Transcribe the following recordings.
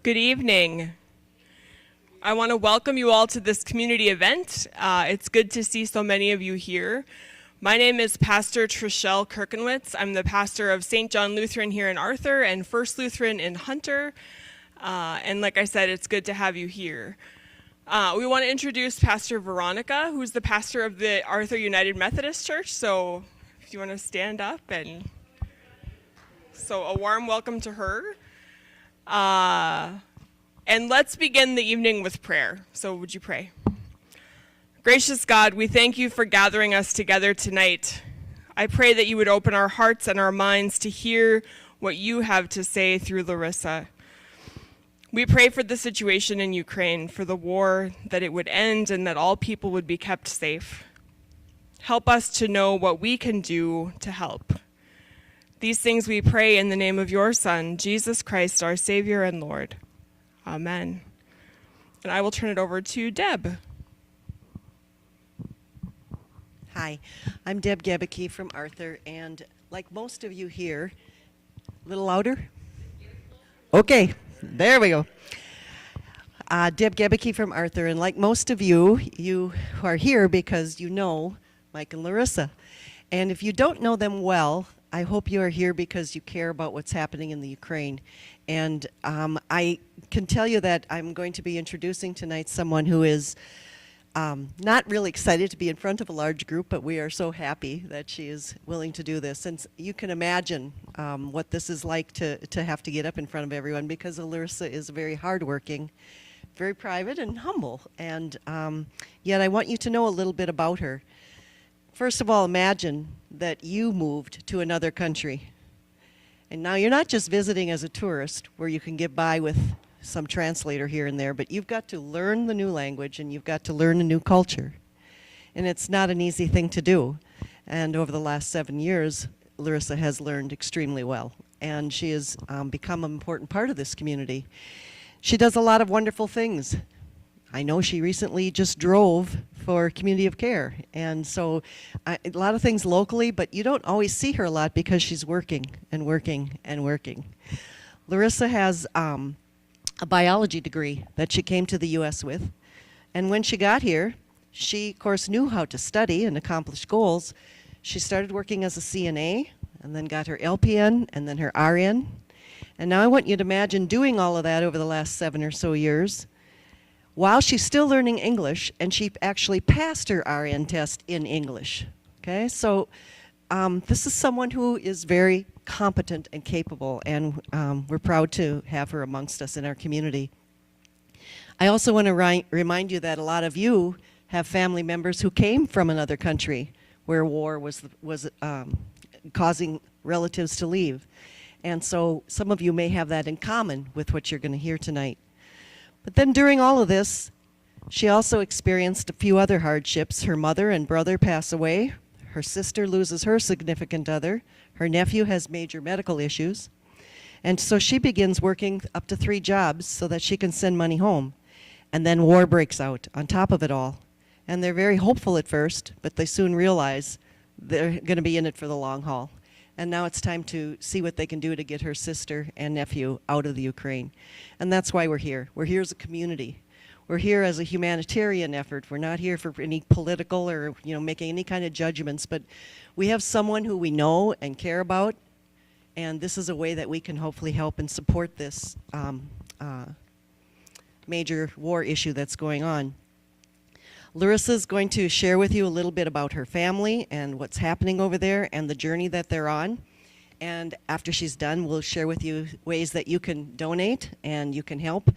Good evening. I want to welcome you all to this community event. It's good to see so many of you here. My name is Pastor Trishelle Kirkenwitz. I'm the pastor of St. John Lutheran here in Arthur and First Lutheran in Hunter. And like I said, it's good to have you here. We want to introduce Pastor Veronica, who's the pastor of the Arthur United Methodist Church. So if you want to stand up, and so a warm welcome to her. And let's begin the evening with prayer. So would you pray? Gracious God, we thank you for gathering us together tonight. I pray that you would open our hearts and our minds to hear what you have to say through Larissa. We pray for the situation in Ukraine, for the war, that it would end and that all people would be kept safe. Help us to know what we can do to help. These things we pray in the name of your Son, Jesus Christ, our Savior and Lord. Amen. And I will turn it over to Deb. Hi, I'm Deb Gebeke from Arthur, and like most of you here, a little louder? Okay, there we go. Deb Gebeke from Arthur, and like most of you, you are here because you know Mike and Larissa. And if you don't know them well, I hope you are here because you care about what's happening in the Ukraine. And I can tell you that I'm going to be introducing tonight someone who is not really excited to be in front of a large group, but we are so happy that she is willing to do this. And you can imagine what this is like to have to get up in front of everyone, because Larissa is very hardworking, very private and humble. And yet I want you to know a little bit about her. First of all, imagine that you moved to another country. And now you're not just visiting as a tourist where you can get by with some translator here and there, but you've got to learn the new language and you've got to learn a new culture. And it's not an easy thing to do. And over the last 7 years, Larissa has learned extremely well. And she has become an important part of this community. She does a lot of wonderful things. I know she recently just drove for Community of Care. And so a lot of things locally, but you don't always see her a lot because she's working and working and working. Larissa has a biology degree that she came to the U.S. with. And when she got here, she, of course, knew how to study and accomplish goals. She started working as a CNA and then got her LPN and then her RN. And now I want you to imagine doing all of that over the last 7 or so years while she's still learning English, and she actually passed her RN test in English. Okay, so this is someone who is very competent and capable, and we're proud to have her amongst us in our community. I also want to remind you that a lot of you have family members who came from another country where war was causing relatives to leave. And so some of you may have that in common with what you're going to hear tonight. But then during all of this, she also experienced a few other hardships. Her mother and brother pass away. Her sister loses her significant other. Her nephew has major medical issues. And so she begins working up to 3 jobs so that she can send money home. And then war breaks out on top of it all. And they're very hopeful at first, but they soon realize they're going to be in it for the long haul. And now it's time to see what they can do to get her sister and nephew out of the Ukraine. And that's why we're here. We're here as a community. We're here as a humanitarian effort. We're not here for any political or making any kind of judgments, but we have someone who we know and care about, and this is a way that we can hopefully help and support this major war issue that's going on. Larissa is going to share with you a little bit about her family and what's happening over there and the journey that they're on. And after she's done, we'll share with you ways that you can donate and you can help.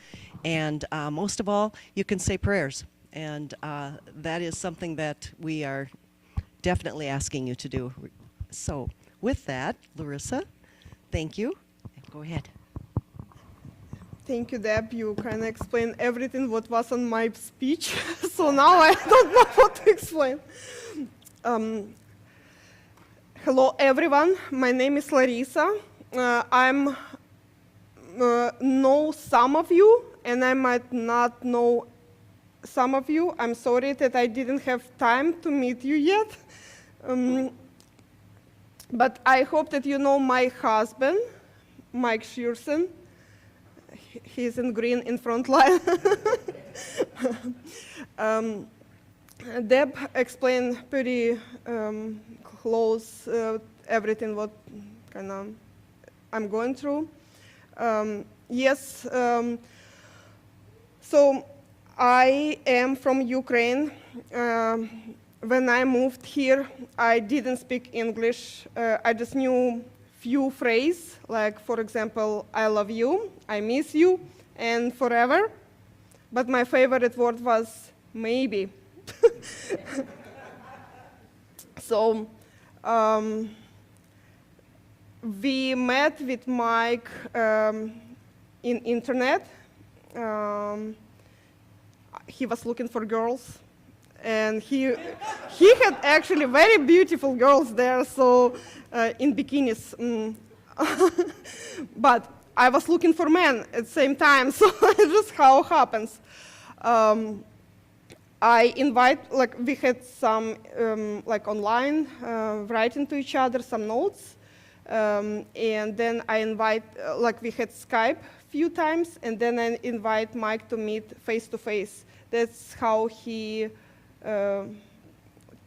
And most of all, you can say prayers. And that is something that we are definitely asking you to do. So with that, Larissa, thank you. Go ahead. Thank you, Deb. You kind of explained everything what was on my speech, so now I don't know what to explain. Hello, everyone. My name is Larissa. I know some of you, and I might not know some of you. I'm sorry that I didn't have time to meet you yet. But I hope that you know my husband, Mike Shearson. he's in green in front line. Deb explained pretty close everything what kind of I'm going through. Yes, so I am from Ukraine. When I moved here, I didn't speak English. I just knew few phrases, like, for example, I love you, I miss you, and forever. But my favorite word was maybe. So we met with Mike in internet. He was looking for girls, and he had actually very beautiful girls there, so in bikinis. But I was looking for men at the same time, so it's just how it happens. I invite, like, we had some, like, online writing to each other, some notes, and then I invite, like, we had Skype few times, and then I invite Mike to meet face-to-face. That's how he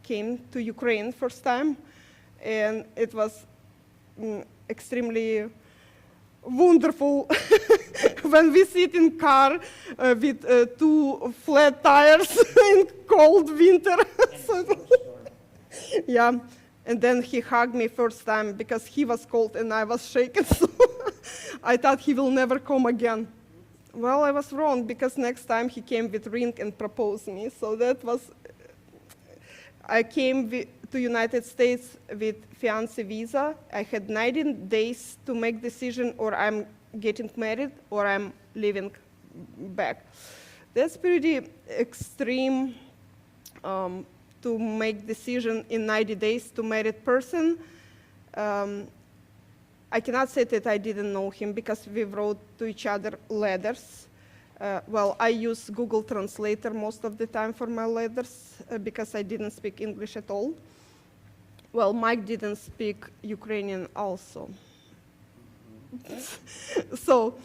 came to Ukraine first time, and it was extremely wonderful when we sit in car with 2 flat tires in cold winter. So, yeah, and then he hugged me first time because he was cold and I was shaken, so I thought he will never come again. Well, I was wrong, because next time he came with ring and proposed me, so that was, I came to United States with fiancé visa. I had 19 days to make decision, or I'm getting married or I'm leaving back. That's pretty extreme to make decision in 90 days to married person. I cannot say that I didn't know him because we wrote to each other letters. Well, I use Google Translator most of the time for my letters because I didn't speak English at all. Well, Mike didn't speak Ukrainian also. So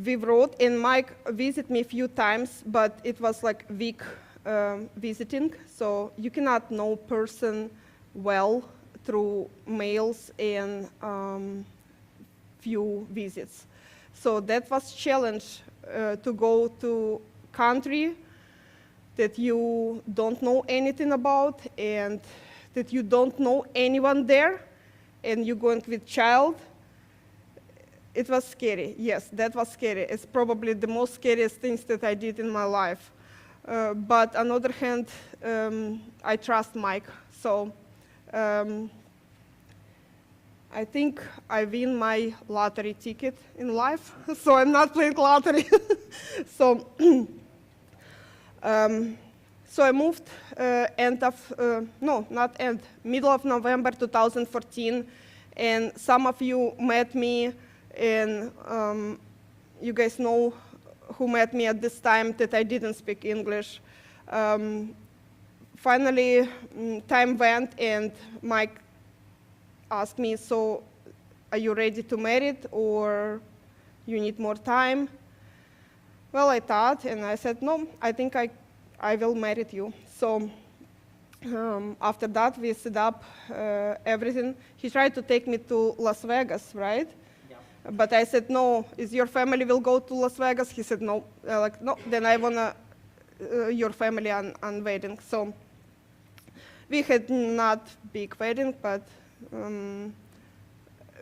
we wrote, and Mike visited me a few times, but it was like week visiting, so you cannot know person well through mails and few visits. So that was challenge to go to country that you don't know anything about and that you don't know anyone there, and you're going with child. It was scary. Yes, that was scary. It's probably the most scariest things that I did in my life. But on the other hand, I trust Mike. So I think I win my lottery ticket in life, so I'm not playing lottery. So, so I moved middle of November 2014, and some of you met me, and you guys know who met me at this time that I didn't speak English. Finally, time went, and Mike asked me, so are you ready to marry it, or you need more time? Well, I thought, and I said, no, I think I will marry you. So after that, we set up everything. He tried to take me to Las Vegas, right? Yeah. But I said, no, is your family will go to Las Vegas? He said, no. Like, no, then I want your family on wedding. So we had not big wedding, but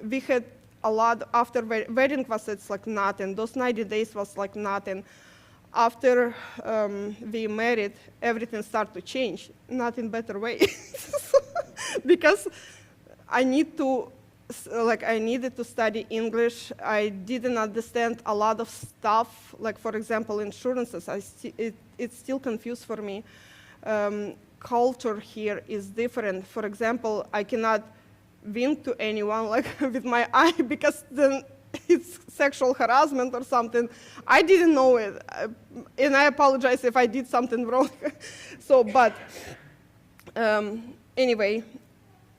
we had a lot. After wedding was, it's like nothing. Those 90 days was like nothing. After we married, everything started to change, not in better way. Because I needed to study English. I didn't understand a lot of stuff, like, for example, insurances. It's still confused for me. Culture here is different. For example, I cannot wink to anyone like with my eye because then it's sexual harassment or something. I didn't know it, and I apologize if I did something wrong. So, but anyway,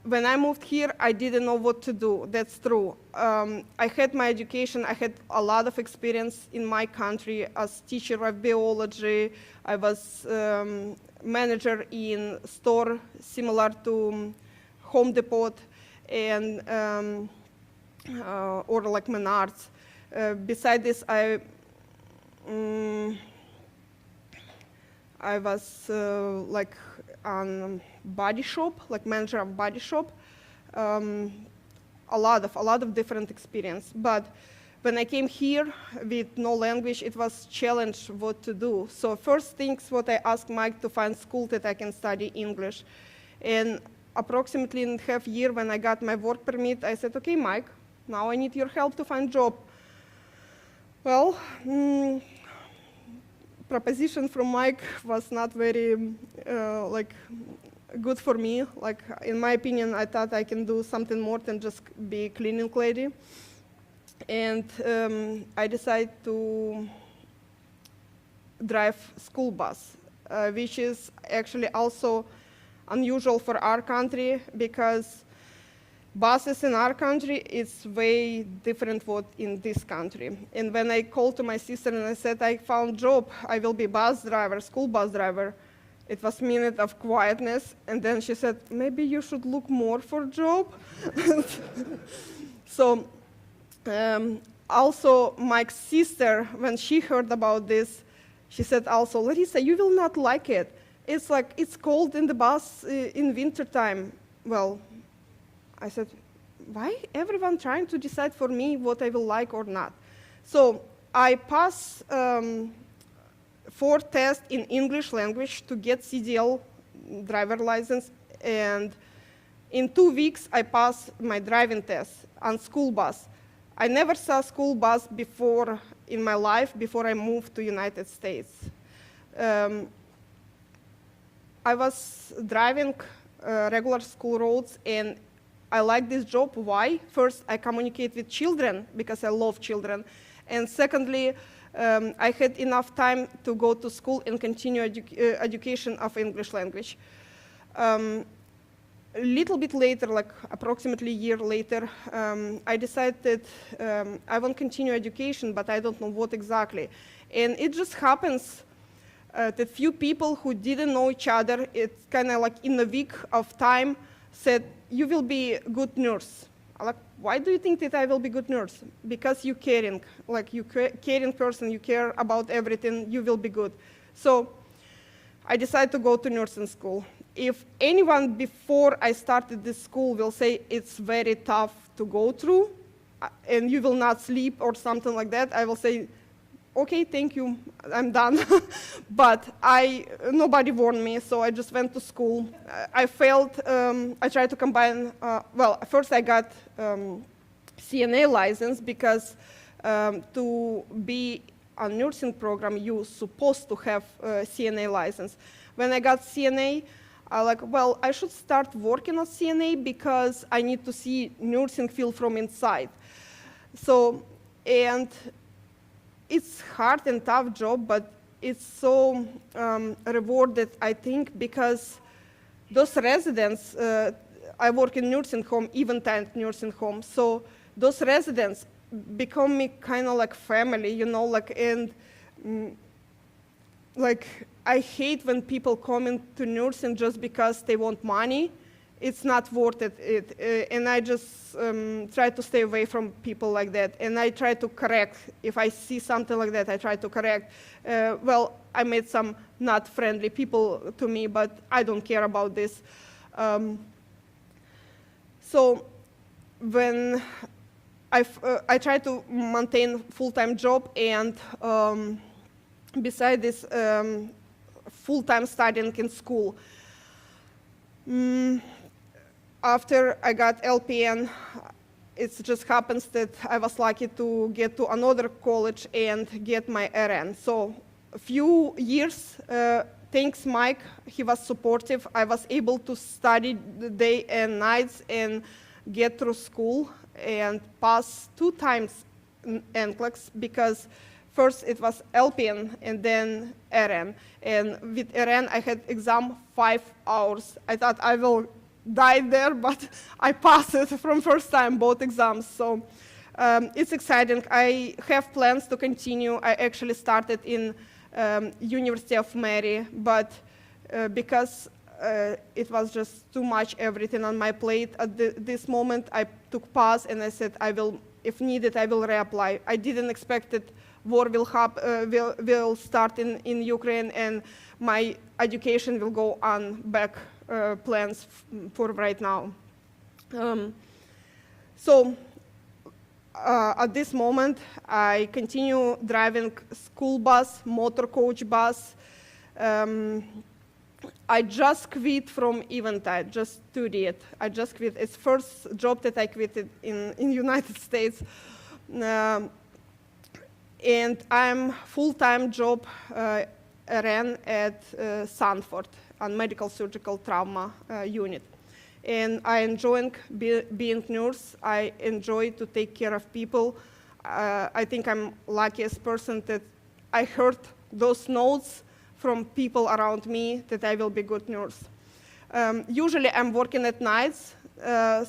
when I moved here, I didn't know what to do. That's true. I had my education. I had a lot of experience in my country as teacher of biology. I was manager in store similar to Home Depot and or like Menards. Beside this, I was like on body shop, like manager of body shop. A lot of different experience. But when I came here with no language, it was challenge what to do. So first things what I asked Mike to find school that I can study English. And approximately in half year when I got my work permit, I said, okay, Mike, now I need your help to find job. Well, proposition from Mike was not very like good for me. Like in my opinion, I thought I can do something more than just be a cleaning lady. And I decided to drive school bus, which is actually also unusual for our country because buses in our is way different what in this country. And when I called to my sister and I said, I found job, I will be bus driver, school bus driver, it was a minute of quietness. And then she said, maybe you should look more for job. So also my sister, when she heard about this, she said also, Larissa, you will not like it. It's like, it's cold in the bus in winter time. Well, I said, why everyone trying to decide for me what I will like or not? So I passed 4 tests in English language to get CDL driver license, and in 2 weeks I passed my driving test on school bus. I never saw school bus before in my life before I moved to United States. I was driving regular school roads, and I like this job. Why? First, I communicate with children because I love children. And secondly, I had enough time to go to school and continue education of English language. A little bit later, like approximately a year later, I decided I want to continue education, but I don't know what exactly. And it just happens that few people who didn't know each other, it's kind of like in a week of time, said, you will be a good nurse. I'm like, why do you think that I will be a good nurse? Because you're caring, like you caring person, you care about everything, you will be good. So I decided to go to nursing school. If anyone before I started this school will say it's very tough to go through and you will not sleep or something like that, I will say, okay, thank you, I'm done. But nobody warned me, so I just went to school. I failed, I tried to combine, well, first I got CNA license because to be a nursing program, you're supposed to have a CNA license. When I got CNA, I like, well, I should start working on CNA because I need to see nursing field from inside. So, and it's hard and tough job, but it's so rewarded, I think, because those residents, I work in nursing home, event nursing home, so those residents become me kind of like family, you know, like, and like, I hate when people come into nursing just because they want money. It's not worth it, and I just try to stay away from people like that, and I try to correct. If I see something like that, I try to correct. Well, I met some not friendly people to me, but I don't care about this. So when I try to maintain full-time job, and beside this full-time studying in school. After I got LPN, it just happens that I was lucky to get to another college and get my RN. So a few years, thanks Mike, he was supportive. I was able to study the day and nights and get through school and pass 2 times NCLEX because first it was LPN and then RN. And with RN, I had exam 5 hours. I thought I will died there, but I passed it from first time, both exams. So it's exciting. I have plans to continue. I actually started in University of Mary, but because it was just too much, everything on my plate at this moment, I took pause and I said, if needed, I will reapply. I didn't expect that war will start in Ukraine and my education will go on back plans for right now. So at this moment, I continue driving school bus, motor coach bus. I just quit from Eventide, just to it. I just quit. It's first job that I quit in United States. And I'm full-time job ran at Sanford on medical surgical trauma unit. And I enjoy being nurse. I enjoy to take care of people. I think I'm luckiest person that I heard those notes from people around me that I will be good nurse. Usually I'm working at nights,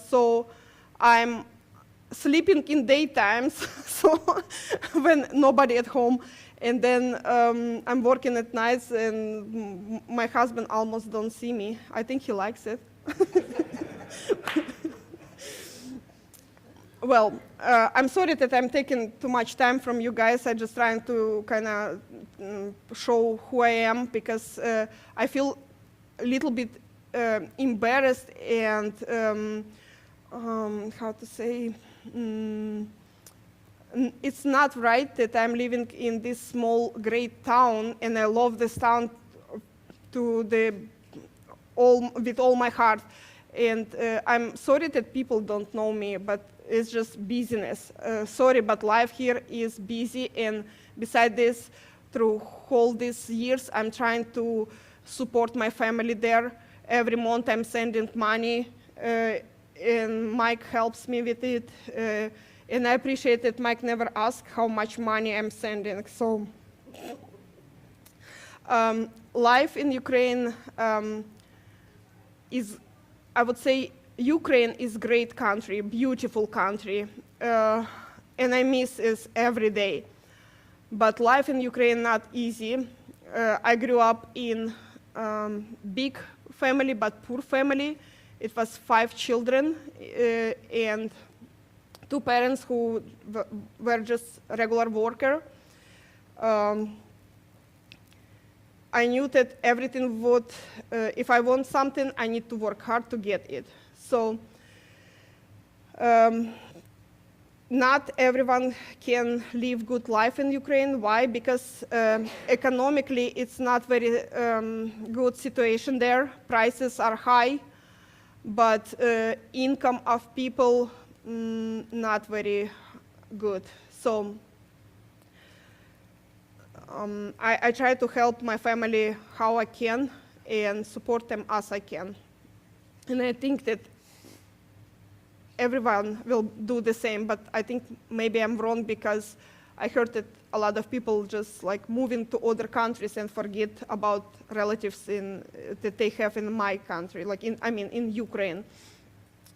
so I'm sleeping in daytimes, so when nobody at home, and then I'm working at nights and my husband almost don't see me. I think he likes it. Well, I'm sorry that I'm taking too much time from you guys. I'm just trying to kind of show who I am because I feel a little bit embarrassed and how to say, it's not right that I'm living in this small, great town and I love this town with all my heart. And I'm sorry that people don't know me, but it's just busyness. Sorry, but life here is busy. And beside this, through all these years, I'm trying to support my family there. Every month I'm sending money, and Mike helps me with it. And I appreciate that Mike never asks how much money I'm sending. So life in Ukraine is, I would say, Ukraine is a great country, beautiful country, and I miss it every day. But life in Ukraine not easy. I grew up in big family, but poor family. It was 5 children and 2 parents who were just regular worker. I knew that everything would, if I want something, I need to work hard to get it. So not everyone can live good life in Ukraine. Why? Because economically it's not very good situation there. Prices are high, but income of people not very good. So I try to help my family how I can and support them as I can. And I think that everyone will do the same, but I think maybe I'm wrong because I heard that a lot of people just like moving to other countries and forget about relatives that they have in my country, like in Ukraine.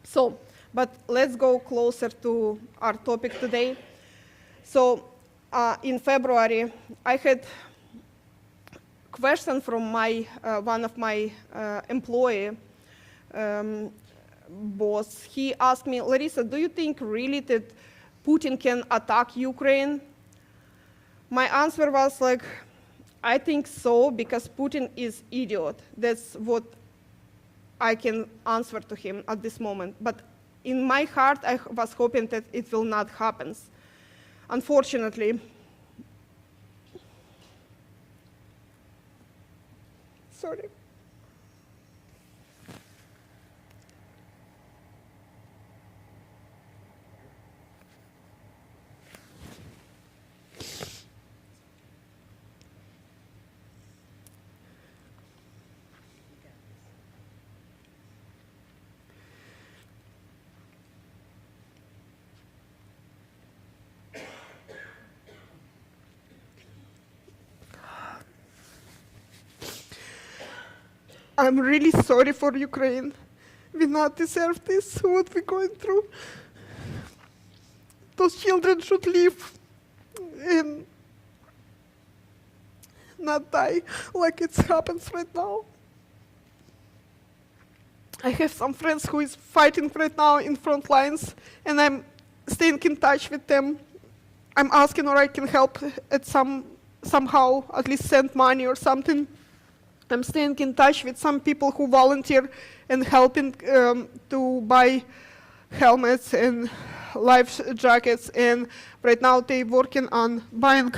So, but let's go closer to our topic today. So in February, I had question from one of my employee boss. He asked me, Larissa, do you think really that Putin can attack Ukraine? My answer was like, I think so, because Putin is idiot. That's what I can answer to him at this moment. But in my heart, I was hoping that it will not happen. Unfortunately, sorry. I'm really sorry for Ukraine. We we not deserve this, what we're going through. Those children should live and not die like it happens right now. I have some friends who is fighting right now in front lines, and I'm staying in touch with them. I'm asking or I can help at somehow, at least send money or something. I'm staying in touch with some people who volunteer and helping to buy helmets and life jackets, and right now they're working on buying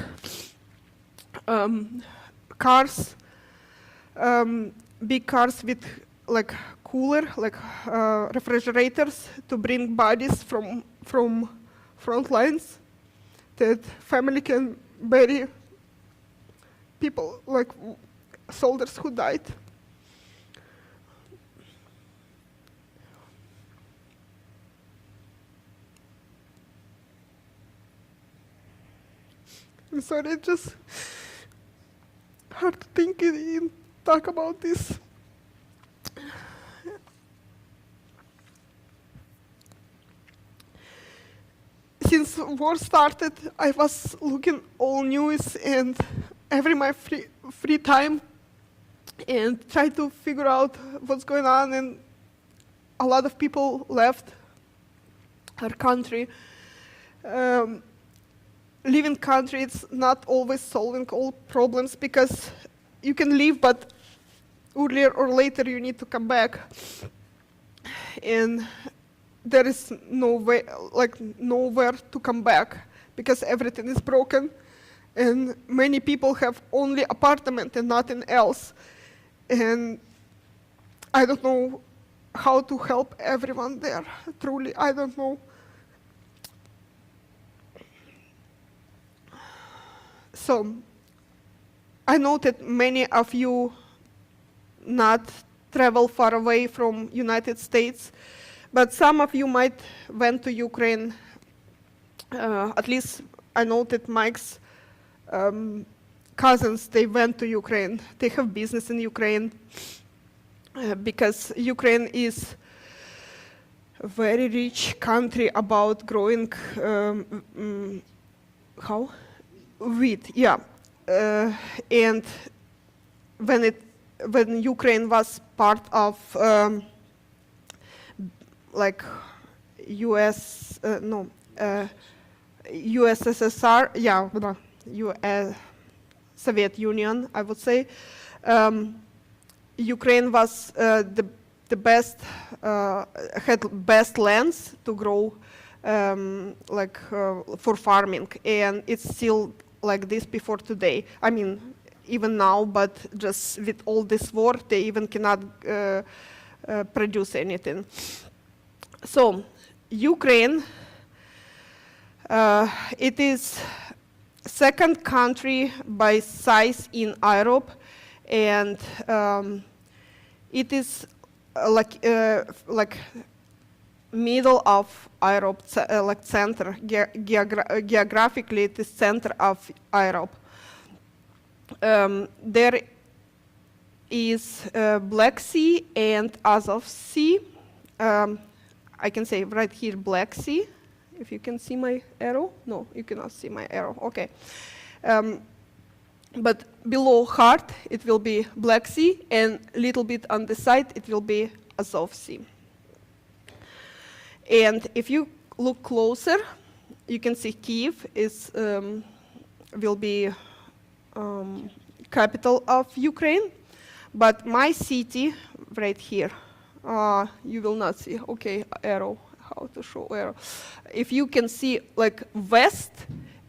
cars, big cars with like cooler, like refrigerators to bring bodies from front lines that family can bury people like soldiers who died. I'm sorry, it's just hard to think and talk about this. Since war started, I was looking all news and every my free time and try to figure out what's going on, and a lot of people left our country. Leaving country, it's not always solving all problems, because you can leave, but earlier or later you need to come back. And there is no way, like nowhere to come back, because everything is broken, and many people have only apartment and nothing else. And I don't know how to help everyone there. Truly, I don't know. So I know that many of you not travel far away from United States, but some of you might went to Ukraine. At least I know that Mike's cousins, they went to Ukraine. They have business in Ukraine because Ukraine is a very rich country about growing wheat, yeah. And when Ukraine was part of like USSR, yeah, Soviet Union, I would say. Ukraine was the best, had best lands to grow for farming, and it's still like this before today. I mean, even now, but just with all this war, they even cannot produce anything. So, Ukraine, it is second country by size in Europe, and it is like middle of Europe, like center. Geographically, it is center of Europe. There is Black Sea and Azov Sea. I can say right here Black Sea. If you can see my arrow. No, you cannot see my arrow. Okay. But below heart, it will be Black Sea, and a little bit on the side, it will be Azov Sea. And if you look closer, you can see Kyiv is will be capital of Ukraine, but my city right here, you will not see. Okay, arrow. How to show arrow? If you can see like west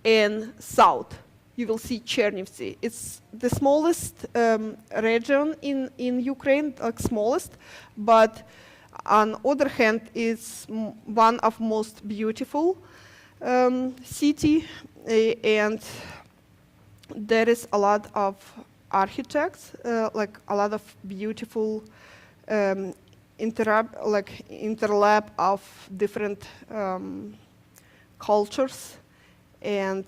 and south, you will see Chernivtsi. It's the smallest region in Ukraine, like smallest, but on other hand, it's one of most beautiful city, and there is a lot of architects, like a lot of beautiful interlap of different cultures, and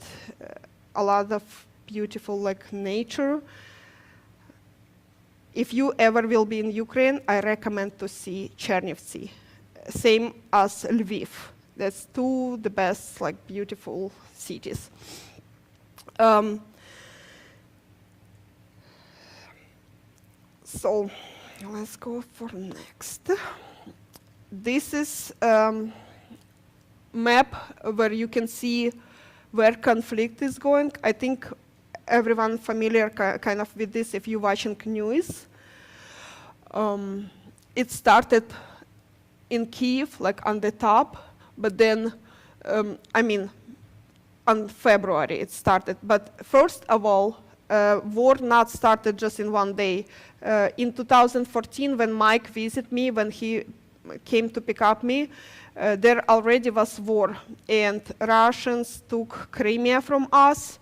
a lot of beautiful like nature. if you ever will be in Ukraine, I recommend to see Chernivtsi, same as Lviv. That's two the best, like, beautiful cities. So let's go for next. This is map where you can see where conflict is going. I think everyone familiar kind of with this if you're watching news. It started in Kyiv, like on the top, but then, on February it started. But first of all, war not started just in one day. In 2014, when Mike visited me, when he came to pick up me, there already was war, and Russians took Crimea from us,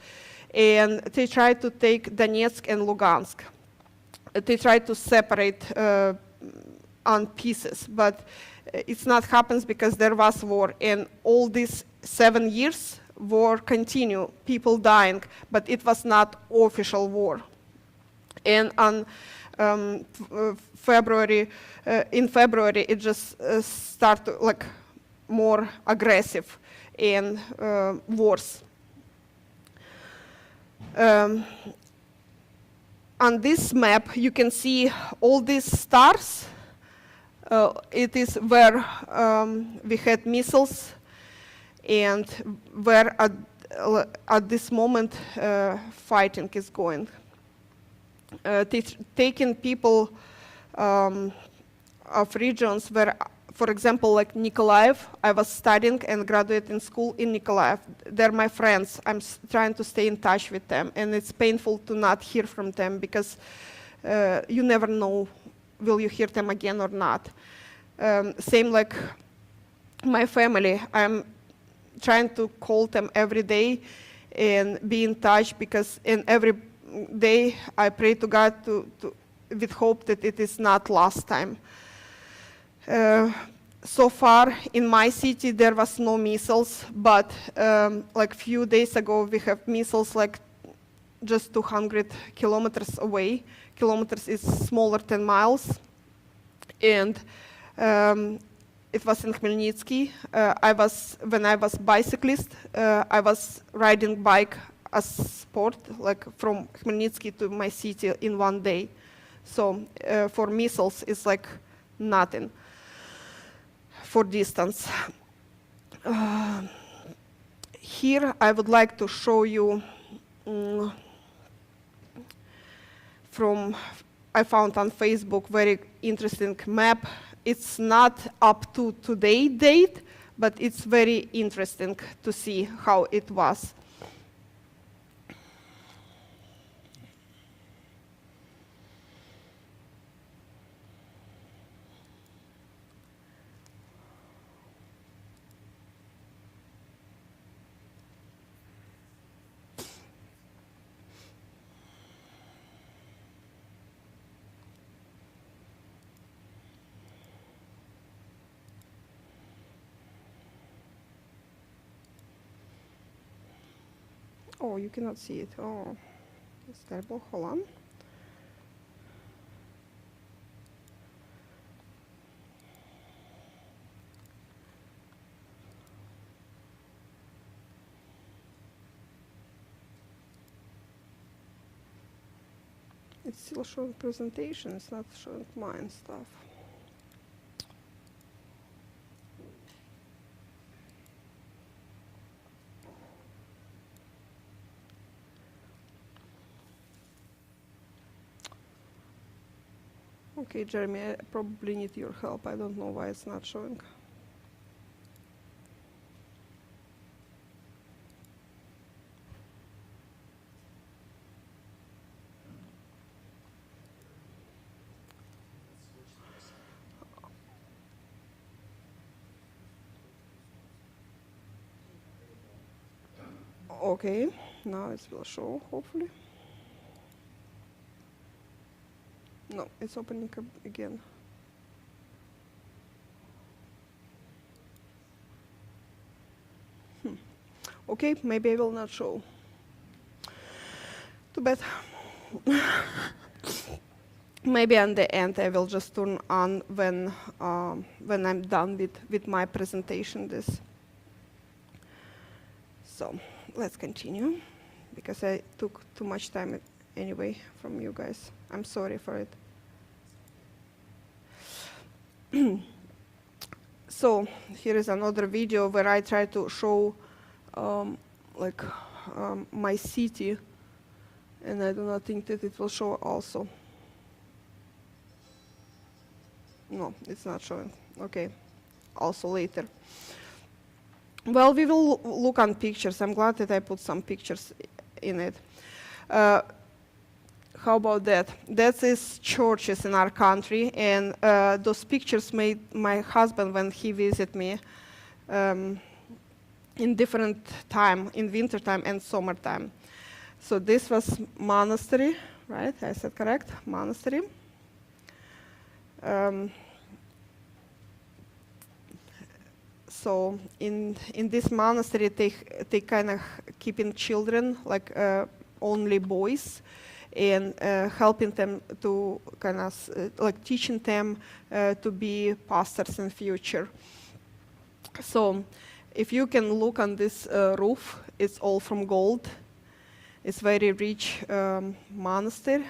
and they tried to take Donetsk and Lugansk. They tried to separate on pieces, but it's not happens because there was war, and all these 7 years war continue, people dying, but it was not official war. And on February, it just started like more aggressive and worse. On this map, you can see all these stars. It is where we had missiles, and where at this moment fighting is going. Taking people of regions where, for example, like Nikolaev, I was studying and graduated in school in Nikolaev. They're my friends. I'm trying to stay in touch with them, and it's painful to not hear from them because you never know will you hear them again or not. Same like my family. I'm trying to call them every day and be in touch, because in every day I pray to God with hope that it is not last time. So far in my city there was no missiles, but like few days ago we have missiles like just 200 kilometers away. Kilometers is smaller than miles, and it was in Khmelnytsky. When I was bicyclist, I was riding bike as sport, like from Khmelnytsky to my city in one day. So for missiles, it's like nothing for distance. Here I would like to show you I found on Facebook very interesting map. It's not up to today date, but it's very interesting to see how it was. Oh, you cannot see it. Oh, it's terrible. Hold on. It's still showing presentation. It's not showing mine stuff. Okay, Jeremy, I probably need your help. I don't know why it's not showing. Okay, now it will show, hopefully. No, it's opening up again. Okay, maybe I will not show. Too bad. maybe at the end I will just turn on when I'm done with my presentation. So let's continue, because I took too much time anyway from you guys. I'm sorry for it. So here is another video where I try to show my city, and I do not think that it will show also. No, it's not showing. Okay, also later. Well, we will look on pictures. I'm glad that I put some pictures in it. How about that? That is churches in our country, and those pictures made my husband when he visited me in different time, in winter time and summertime. So this was monastery, right? I said correct? Monastery. So in this monastery, they kind of keeping children, like only boys, and helping them to kind of like teaching them to be pastors in future. So if you can look on this roof, it's all from gold. It's very rich monastery.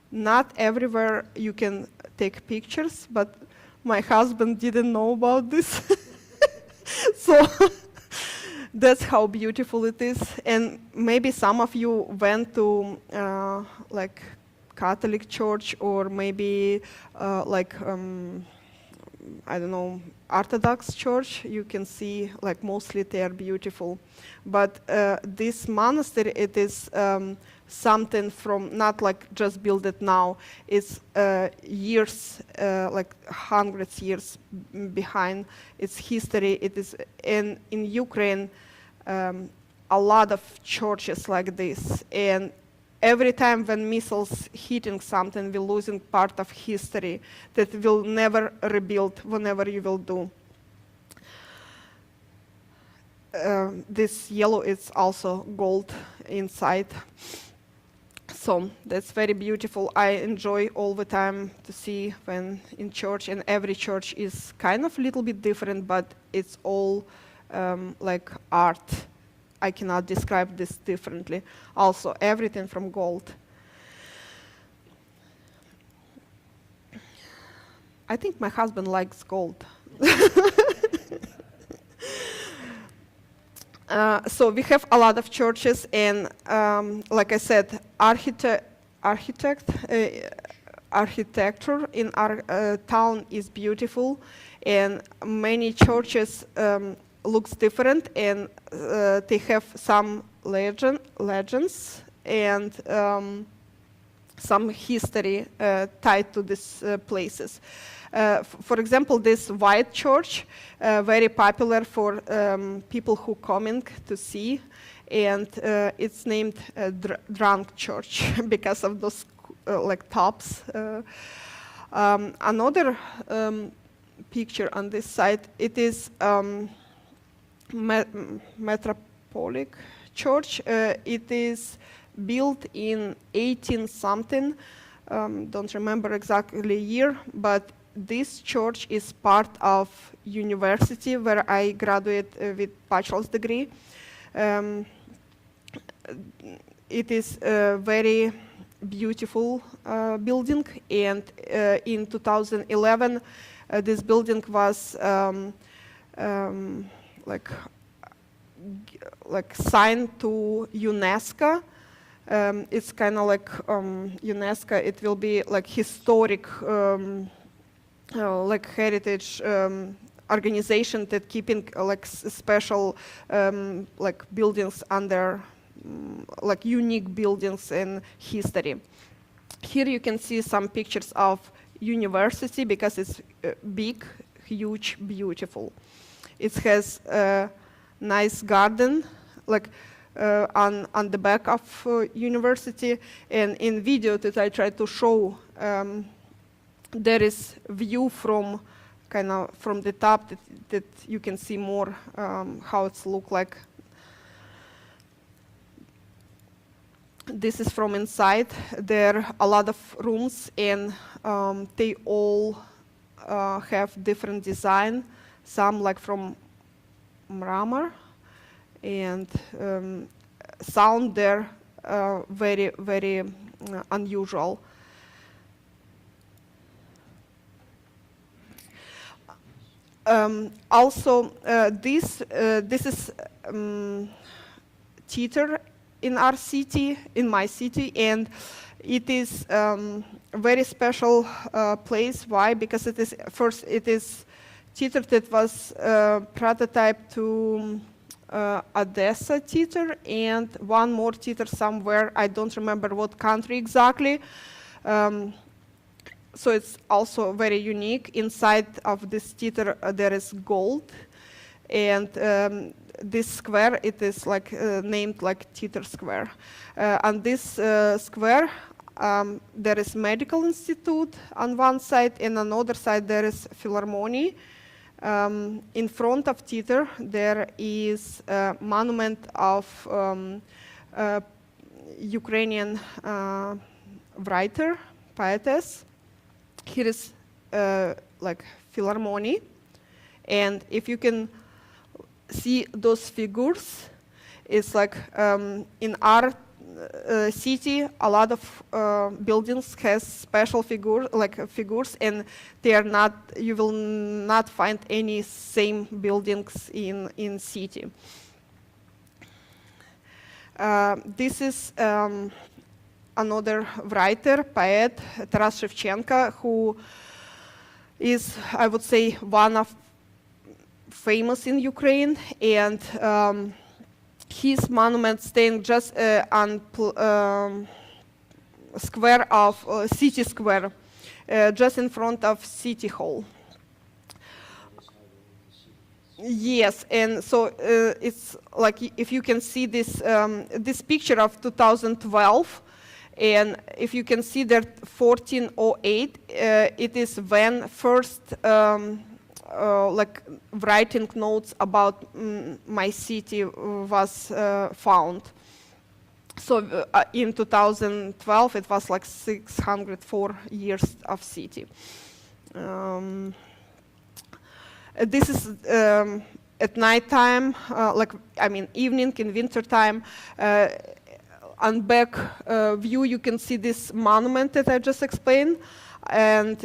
Not everywhere you can take pictures, but my husband didn't know about this. So that's how beautiful it is. And maybe some of you went to like Catholic church, or maybe I don't know, Orthodox church. You can see like mostly they are beautiful. But this monastery, it is something from not like just built it now. It's years, like hundreds years behind its history. It is in Ukraine, a lot of churches like this, and every time when missiles hitting something, we're losing part of history that will never rebuild whenever you will do. This yellow is also gold inside. So that's very beautiful. I enjoy all the time to see when in church, and every church is kind of a little bit different, but it's all like art. I cannot describe this differently. Also, everything from gold. I think my husband likes gold. So we have a lot of churches, and like I said, architecture in our town is beautiful, and many churches looks different, and they have some legends and some history tied to these places. For example, this white church, very popular for people who coming to see, and it's named Drunk Church because of those like tops. Another picture on this side, it is Metropolitan Church. It is built in 18-something, don't remember exactly year, but this church is part of university where I graduated with bachelor's degree. It is a very beautiful building, and in 2011 this building was like signed to UNESCO. It's kind of like UNESCO. It will be like historic, like heritage organization that keeping like special like buildings under like unique buildings in history. Here you can see some pictures of university because it's big, huge, beautiful. It has a nice garden, like on the back of university, and in video that I try to show, there is view from kind of from the top that you can see more how it's look like. This is from inside. There are a lot of rooms, and they all have different design. Some like from mramor, and sound there very, very unusual. Also, this is theater in our city, in my city, and it is a very special place. Why? Because it is theater that was prototype to Odessa theater and one more theater somewhere. I don't remember what country exactly. So it's also very unique. Inside of this theater there is gold, and this square, it is like named like theater square. On this square there is medical institute on one side, and on the other side there is philharmony. In front of theater there is a monument of Ukrainian writer, poetess. Here is like philharmony, and if you can see those figures, it's like in our city a lot of buildings has special figures, and they are not, you will not find any same buildings in city. This is another writer, poet, Taras Shevchenko, who is, I would say, one of famous in Ukraine, and his monument staying just on square of city square, just in front of city hall. Yes, and so it's like if you can see this this picture of 2012. And if you can see that 1408, it is when first like writing notes about my city was found. So in 2012, it was like 604 years of city. This is at night time, like I mean evening in winter time. On back view, you can see this monument that I just explained, and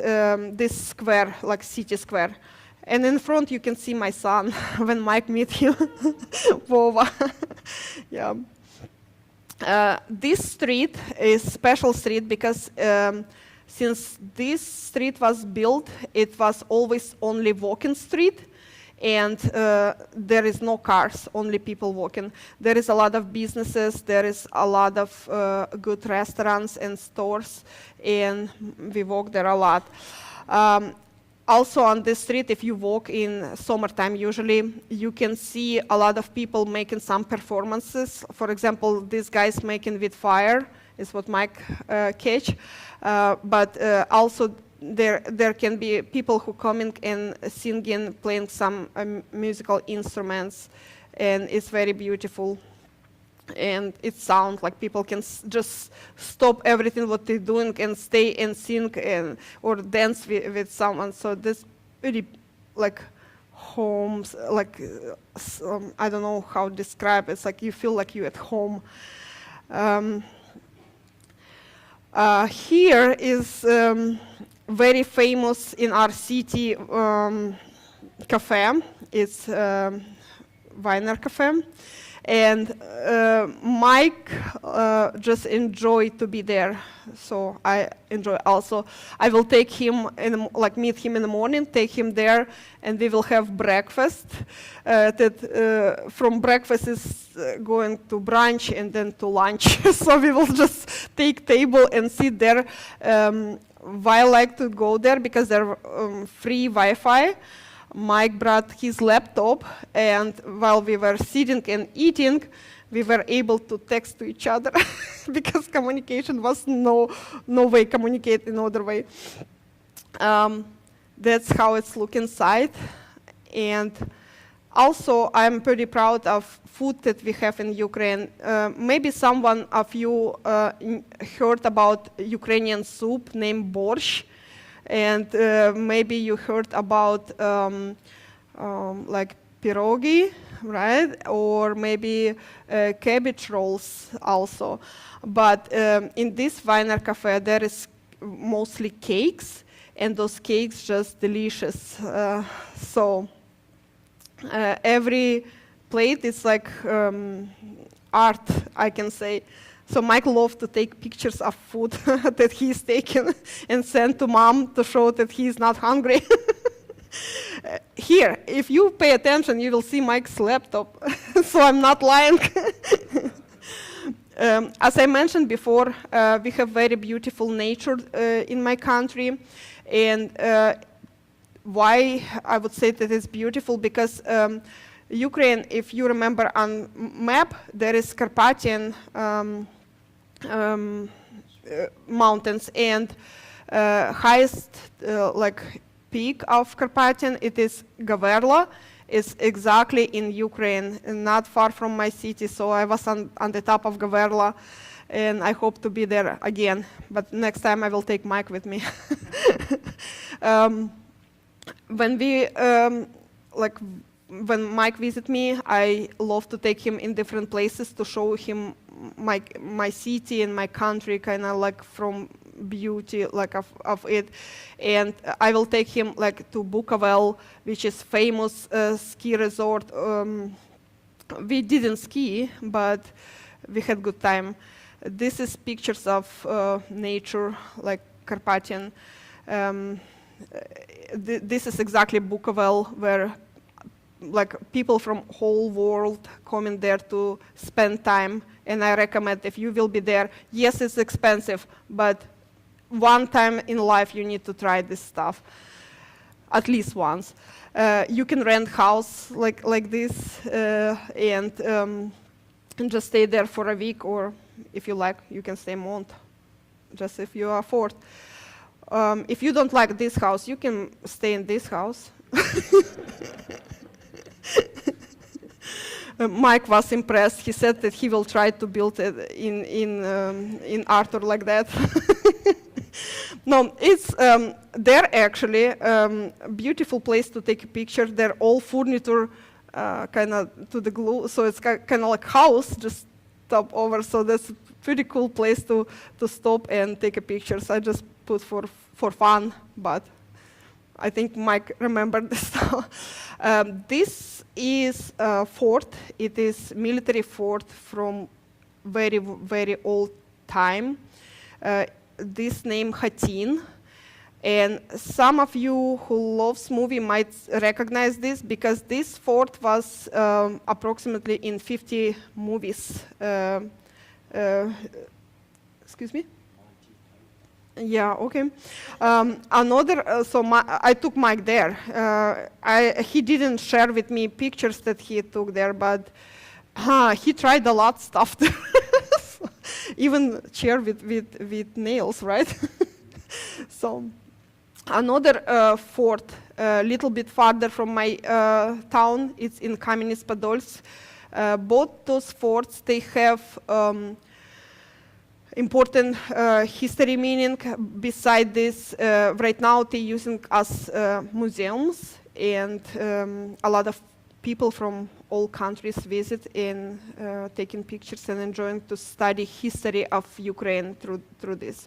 this square, like city square. And in front, you can see my son when Mike met him, Vova. Yeah. This street is special street because since this street was built, it was always only walking street. And there is no cars, only people walking. There is a lot of businesses, there is a lot of good restaurants and stores, and we walk there a lot. Also on this street, if you walk in summertime usually, you can see a lot of people making some performances. For example, these guys making with fire is what Mike catch. But also there can be people who coming and singing, playing some musical instruments, and it's very beautiful. And it sounds like people can just stop everything what they're doing and stay and sing and or dance with someone. So this really like homes, like I don't know how to describe it. It's like you feel like you're at home. Here is very famous in our city cafe. It's Weiner Cafe, and Mike just enjoyed to be there. So I enjoy also. I will take him meet him in the morning, take him there, and we will have breakfast. From breakfast is going to brunch and then to lunch. So we will just take table and sit there. I like to go there because there free Wi-Fi. Mike brought his laptop, and while we were sitting and eating, we were able to text to each other because communication was no way communicate in other way. That's how it's look inside, and Also, I'm pretty proud of food that we have in Ukraine. Maybe someone of you heard about Ukrainian soup named borscht, and maybe you heard about like pierogi, right? Or maybe cabbage rolls also. But in this Weiner Cafe, there is mostly cakes, and those cakes just delicious. Every plate is like art, I can say. So Mike loves to take pictures of food that he's taken and send to mom to show that he's not hungry. Here, if you pay attention, you will see Mike's laptop, so I'm not lying. As I mentioned before, we have very beautiful nature in my country, and why I would say that it's beautiful, because Ukraine, if you remember on map, there is Carpathian mountains, and highest like peak of Carpathian, it is Gaverla, is exactly in Ukraine, and not far from my city. So I was on the top of Gaverla, and I hope to be there again. But next time I will take Mike with me. When when Mike visit me, I love to take him in different places to show him my city and my country, kind of like from beauty like of it. And I will take him like to Bukovel, which is famous ski resort. We didn't ski, but we had good time. This is pictures of nature, like Carpathian. This is exactly Bukovel, where like people from whole world coming there to spend time. And I recommend, if you will be there, yes, it's expensive, but one time in life you need to try this stuff, at least once. You can rent house like this and just stay there for a week, or if you like, you can stay a month, just if you afford. If you don't like this house, you can stay in this house. Mike was impressed. He said that he will try to build it in Arthur like that. No, it's they're actually beautiful place to take a picture. They're all furniture kind of to the glue, so it's kind of like house just stop over. So that's a pretty cool place to stop and take a picture. So I just put for fun, but I think Mike remembered this stuff. This is a fort. It is military fort from very, very old time. This name Hatin. And some of you who loves movie might recognize this, because this fort was approximately in 50 movies. Excuse me? Yeah, okay. I took Mike there. He didn't share with me pictures that he took there, but he tried a lot of stuff there. Even chair with nails, right? So another fort, a little bit farther from my town, it's in Kamenets-Podolsk. Both those forts, they have important history meaning. Beside this, right now they're using as museums, and a lot of people from all countries visit and taking pictures and enjoying to study history of Ukraine through this.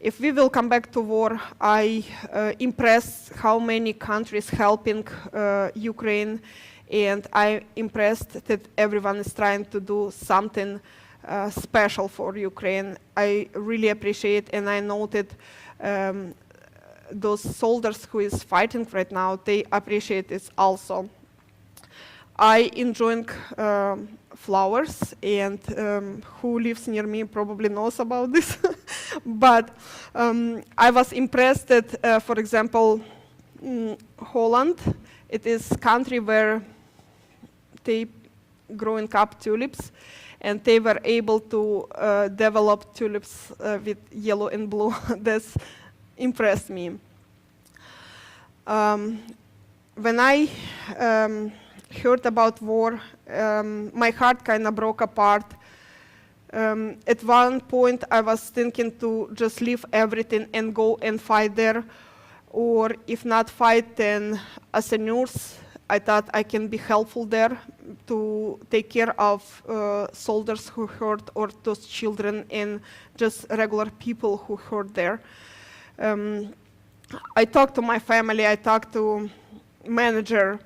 If we will come back to war, I impressed how many countries helping Ukraine, and I'm impressed that everyone is trying to do something special for Ukraine. I really appreciate, and I noted those soldiers who is fighting right now, they appreciate this also. I enjoy flowers, and who lives near me probably knows about this. But I was impressed that, for example, Holland, it is a country where they growing up tulips, and they were able to develop tulips with yellow and blue. That's impressed me. when I heard about war, my heart kind of broke apart. At one point, I was thinking to just leave everything and go and fight there, or if not fight, then as a nurse, I thought I can be helpful there to take care of soldiers who hurt, or those children and just regular people who hurt there. I talked to my family, I talked to manager.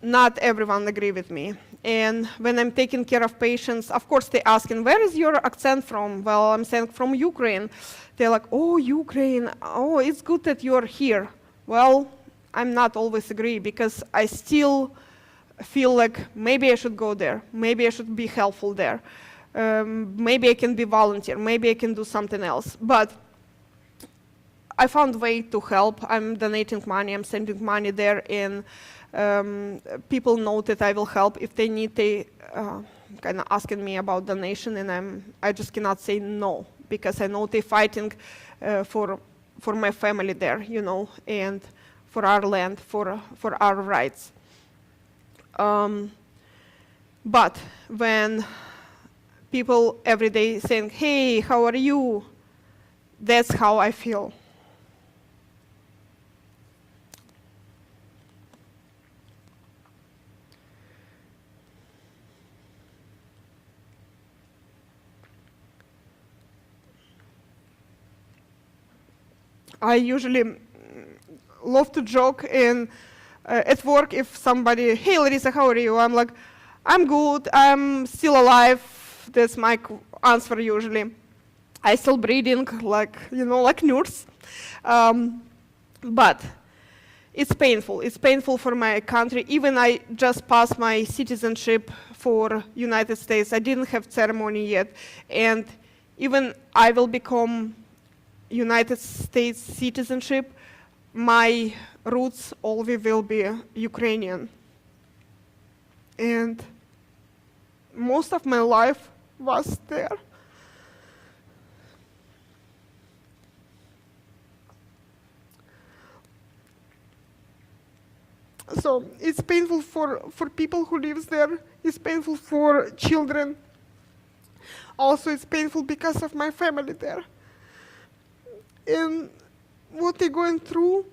Not everyone agree with me. And when I'm taking care of patients, of course they asking, where is your accent from? Well, I'm saying from Ukraine. They're like, oh, Ukraine, oh, it's good that you're here. Well, I'm not always agree, because I still feel like maybe I should go there. Maybe I should be helpful there. Maybe I can be volunteer. Maybe I can do something else. But I found a way to help. I'm donating money. I'm sending money there, and people know that I will help. If they need, they kind of asking me about donation, and I just cannot say no, because I know they're fighting for my family there, you know, and for our land, for our rights. But when people every day saying, hey, how are you? That's how I feel. I usually love to joke, and at work, if somebody, hey, Larissa, how are you? I'm like, I'm good, I'm still alive. That's my answer usually. I still breathing, like, you know, like nurse. But it's painful. It's painful for my country. Even I just passed my citizenship for United States. I didn't have ceremony yet. And even I will become United States citizenship, my roots always will be Ukrainian. And most of my life was there. So it's painful for people who live there. It's painful for children. Also, it's painful because of my family there. And what they're going through,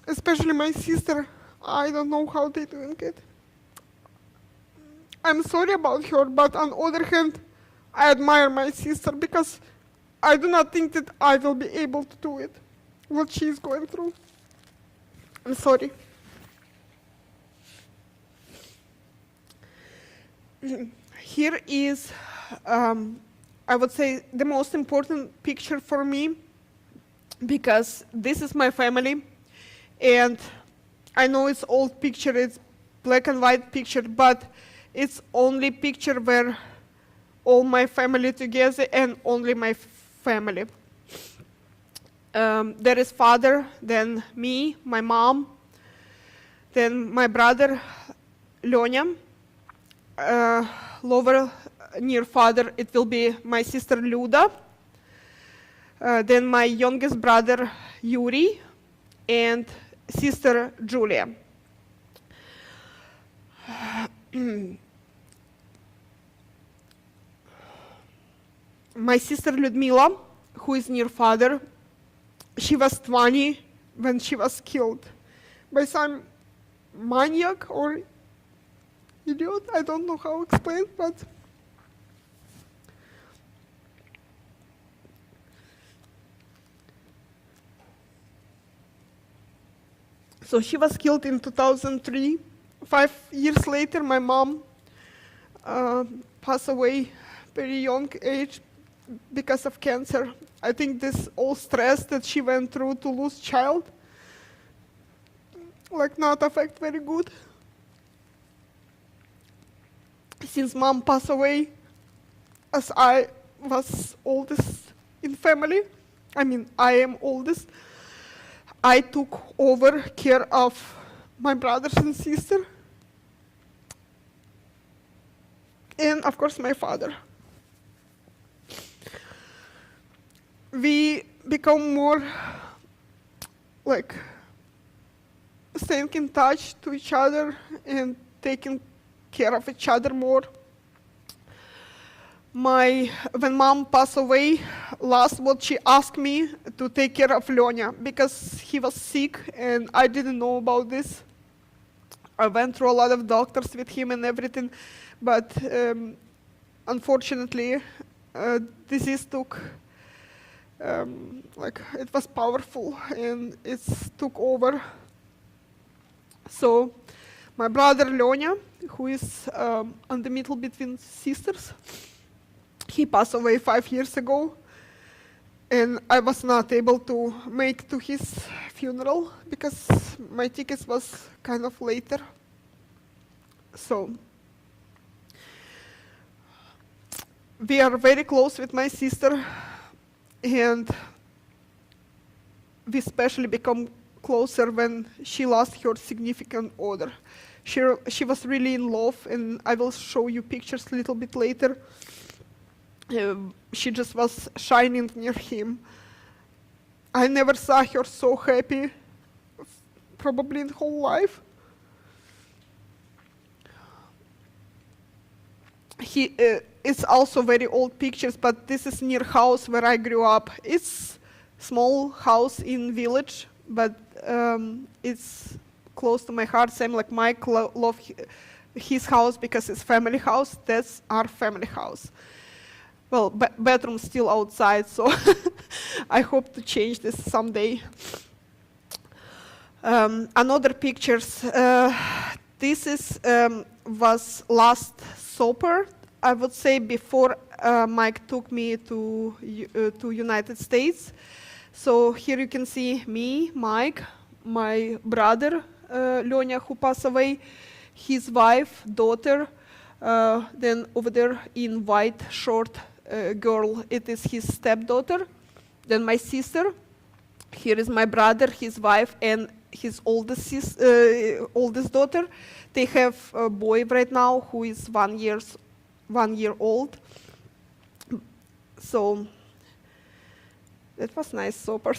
especially my sister, I don't know how they're doing it. I'm sorry about her, but on the other hand, I admire my sister, because I do not think that I will be able to do it, what she's going through. I'm sorry. Here is, I would say, the most important picture for me, because this is my family, and I know it's old picture, it's black and white picture, but it's only picture where all my family together and only my family. There is father, then me, my mom, then my brother Lyonya. Lower near father, it will be my sister Luda. Then my youngest brother Yuri and sister Julia. My sister Ludmila, who is near father, she was 20 when she was killed by some maniac or idiot. I don't know how to explain, but so she was killed in 2003. 5 years later, my mom passed away very young age because of cancer. I think this all stress that she went through to lose child, like, not affect very good. Since mom passed away, as I was oldest in family, I mean, I am oldest, I took over care of my brothers and sister, and of course my father. We become more like staying in touch to each other and taking care of each other more. When mom passed away, last what she asked me to take care of Lyonya because he was sick and I didn't know about this. I went through a lot of doctors with him and everything, but unfortunately, disease took, it was powerful and it took over. So my brother Lyonya, who is on the middle between sisters, he passed away 5 years ago, and I was not able to make to his funeral because my tickets was kind of later. So we are very close with my sister, and we especially become closer when she lost her significant other. She was really in love, and I will show you pictures a little bit later. She just was shining near him. I never saw her so happy, probably in whole life. It's also very old pictures, but this is near house where I grew up. It's small house in village, but it's close to my heart. Same like Mike love his house because it's family house. That's our family house. Well, bedroom still outside, so I hope to change this someday. Another pictures. This was last supper, I would say, before Mike took me to United States. So here you can see me, Mike, my brother Lyonya, who passed away, his wife, daughter. Then over there in white short girl, it is his stepdaughter. Then my sister. Here is my brother, his wife, and his oldest daughter. They have a boy right now who is 1 year old. So that was nice supper.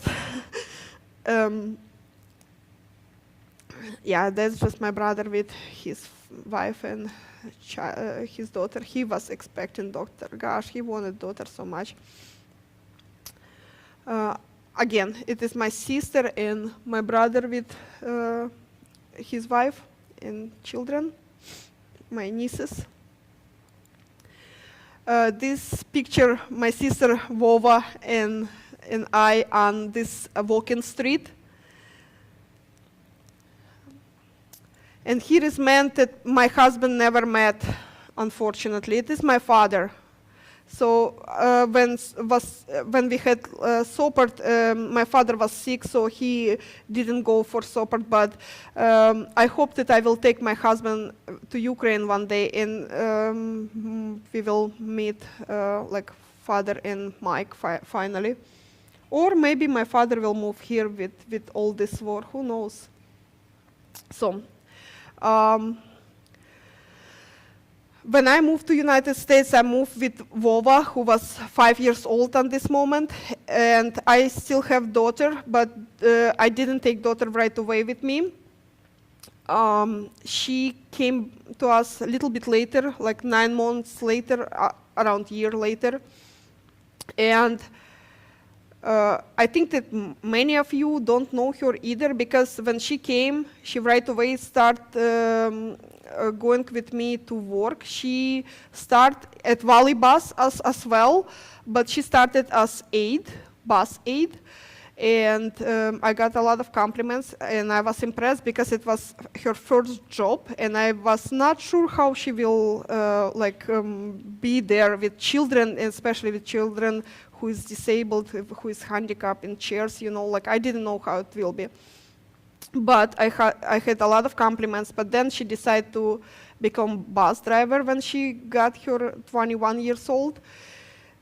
Yeah, that's just my brother with his wife and his daughter. He was expecting daughter. Gosh, he wanted daughter so much. Again, it is my sister and my brother with his wife and children, my nieces. This picture, my sister Vova and I on this walking street. And here is man that my husband never met, unfortunately. It is my father. So when we had supper, my father was sick, so he didn't go for supper. But I hope that I will take my husband to Ukraine one day, and we will meet like father and Mike finally. Or maybe my father will move here with all this war. Who knows? So. When I moved to United States, I moved with Vova, who was 5 years old at this moment, and I still have daughter, but I didn't take daughter right away with me. She came to us a little bit later, like 9 months later, around a year later, and I think that many of you don't know her either, because when she came, she right away started going with me to work. She started at Valley Bus as well, but she started as bus aide, and I got a lot of compliments, and I was impressed because it was her first job, and I was not sure how she will be there with children, especially with children who is disabled, who is handicapped in chairs, like I didn't know how it will be. But I had a lot of compliments, but then she decided to become bus driver when she got her 21 years old.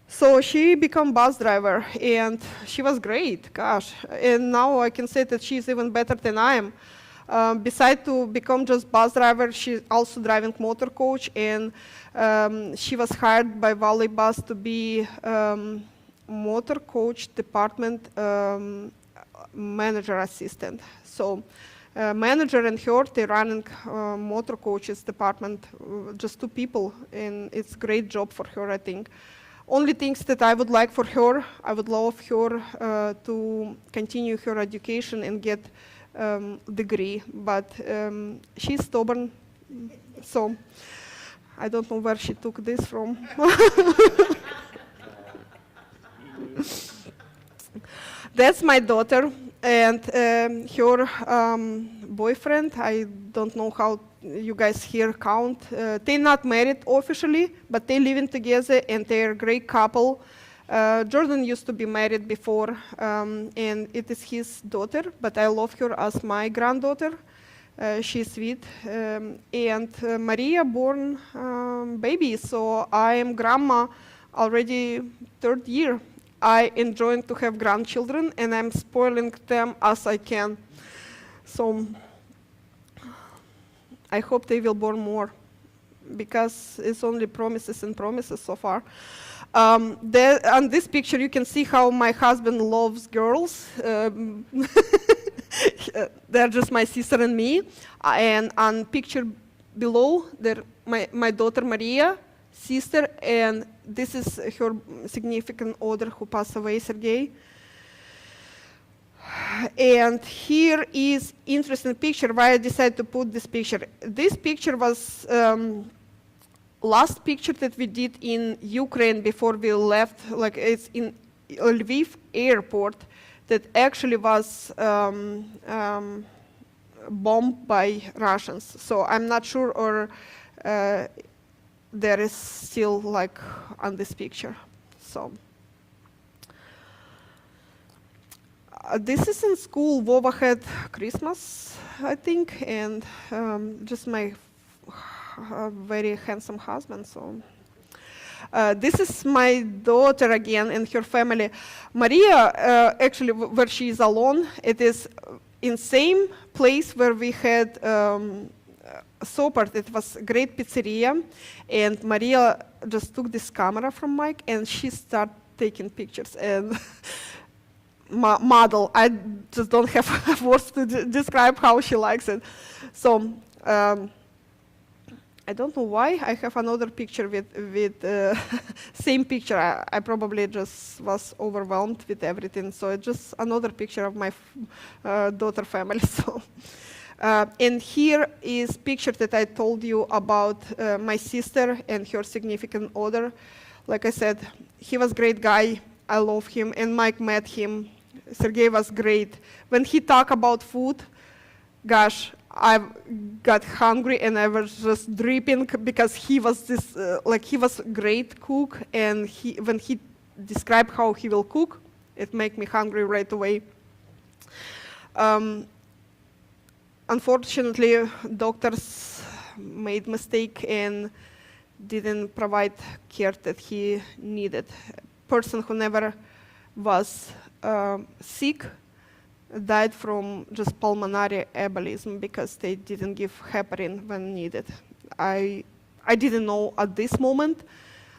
So she became bus driver, and she was great, gosh. And now I can say that she's even better than I am. Besides to become just bus driver, she's also driving motor coach, and she was hired by Valley Bus to be motor coach department manager assistant. So manager and her, they're running motor coaches department, just 2 people, and it's a great job for her, I think. Only things that I would like for her, I would love her to continue her education and get degree, but she's stubborn, so I don't know where she took this from. That's my daughter, and her boyfriend, I don't know how you guys here count. They're not married officially, but they're living together, and they're a great couple. Jordan used to be married before, and it is his daughter, but I love her as my granddaughter. She's sweet. And Maria born baby, so I am grandma already 3rd year. I enjoy to have grandchildren, and I'm spoiling them as I can. So I hope they will born more, because it's only promises and promises so far. On this picture, you can see how my husband loves girls. They're just my sister and me. And on picture below, my daughter Maria, sister, and this is her significant other who passed away, Sergey. And here is interesting picture why I decided to put this picture. This picture was last picture that we did in Ukraine before we left, like it's in Lviv airport that actually was bombed by Russians. So I'm not sure, or there is still like on this picture. So this is in school. Vova had Christmas, I think, and just my very handsome husband. So this is my daughter again and her family. Maria, actually, where she is alone, it is in same place where we had Sopart. It was a great pizzeria, and Maria just took this camera from Mike, and she started taking pictures and model. I just don't have words to describe how she likes it. So I don't know why I have another picture with same picture. I probably just was overwhelmed with everything. So it's just another picture of my daughter family. So. And here is picture that I told you about my sister and her significant other. Like I said, he was a great guy. I love him, and Mike met him. Sergey was great. When he talked about food, gosh, I got hungry and I was just dripping because he was this, he was a great cook, and when he described how he will cook, it made me hungry right away. Unfortunately, doctors made mistake and didn't provide care that he needed. Person who never was sick died from just pulmonary embolism because they didn't give heparin when needed. I didn't know at this moment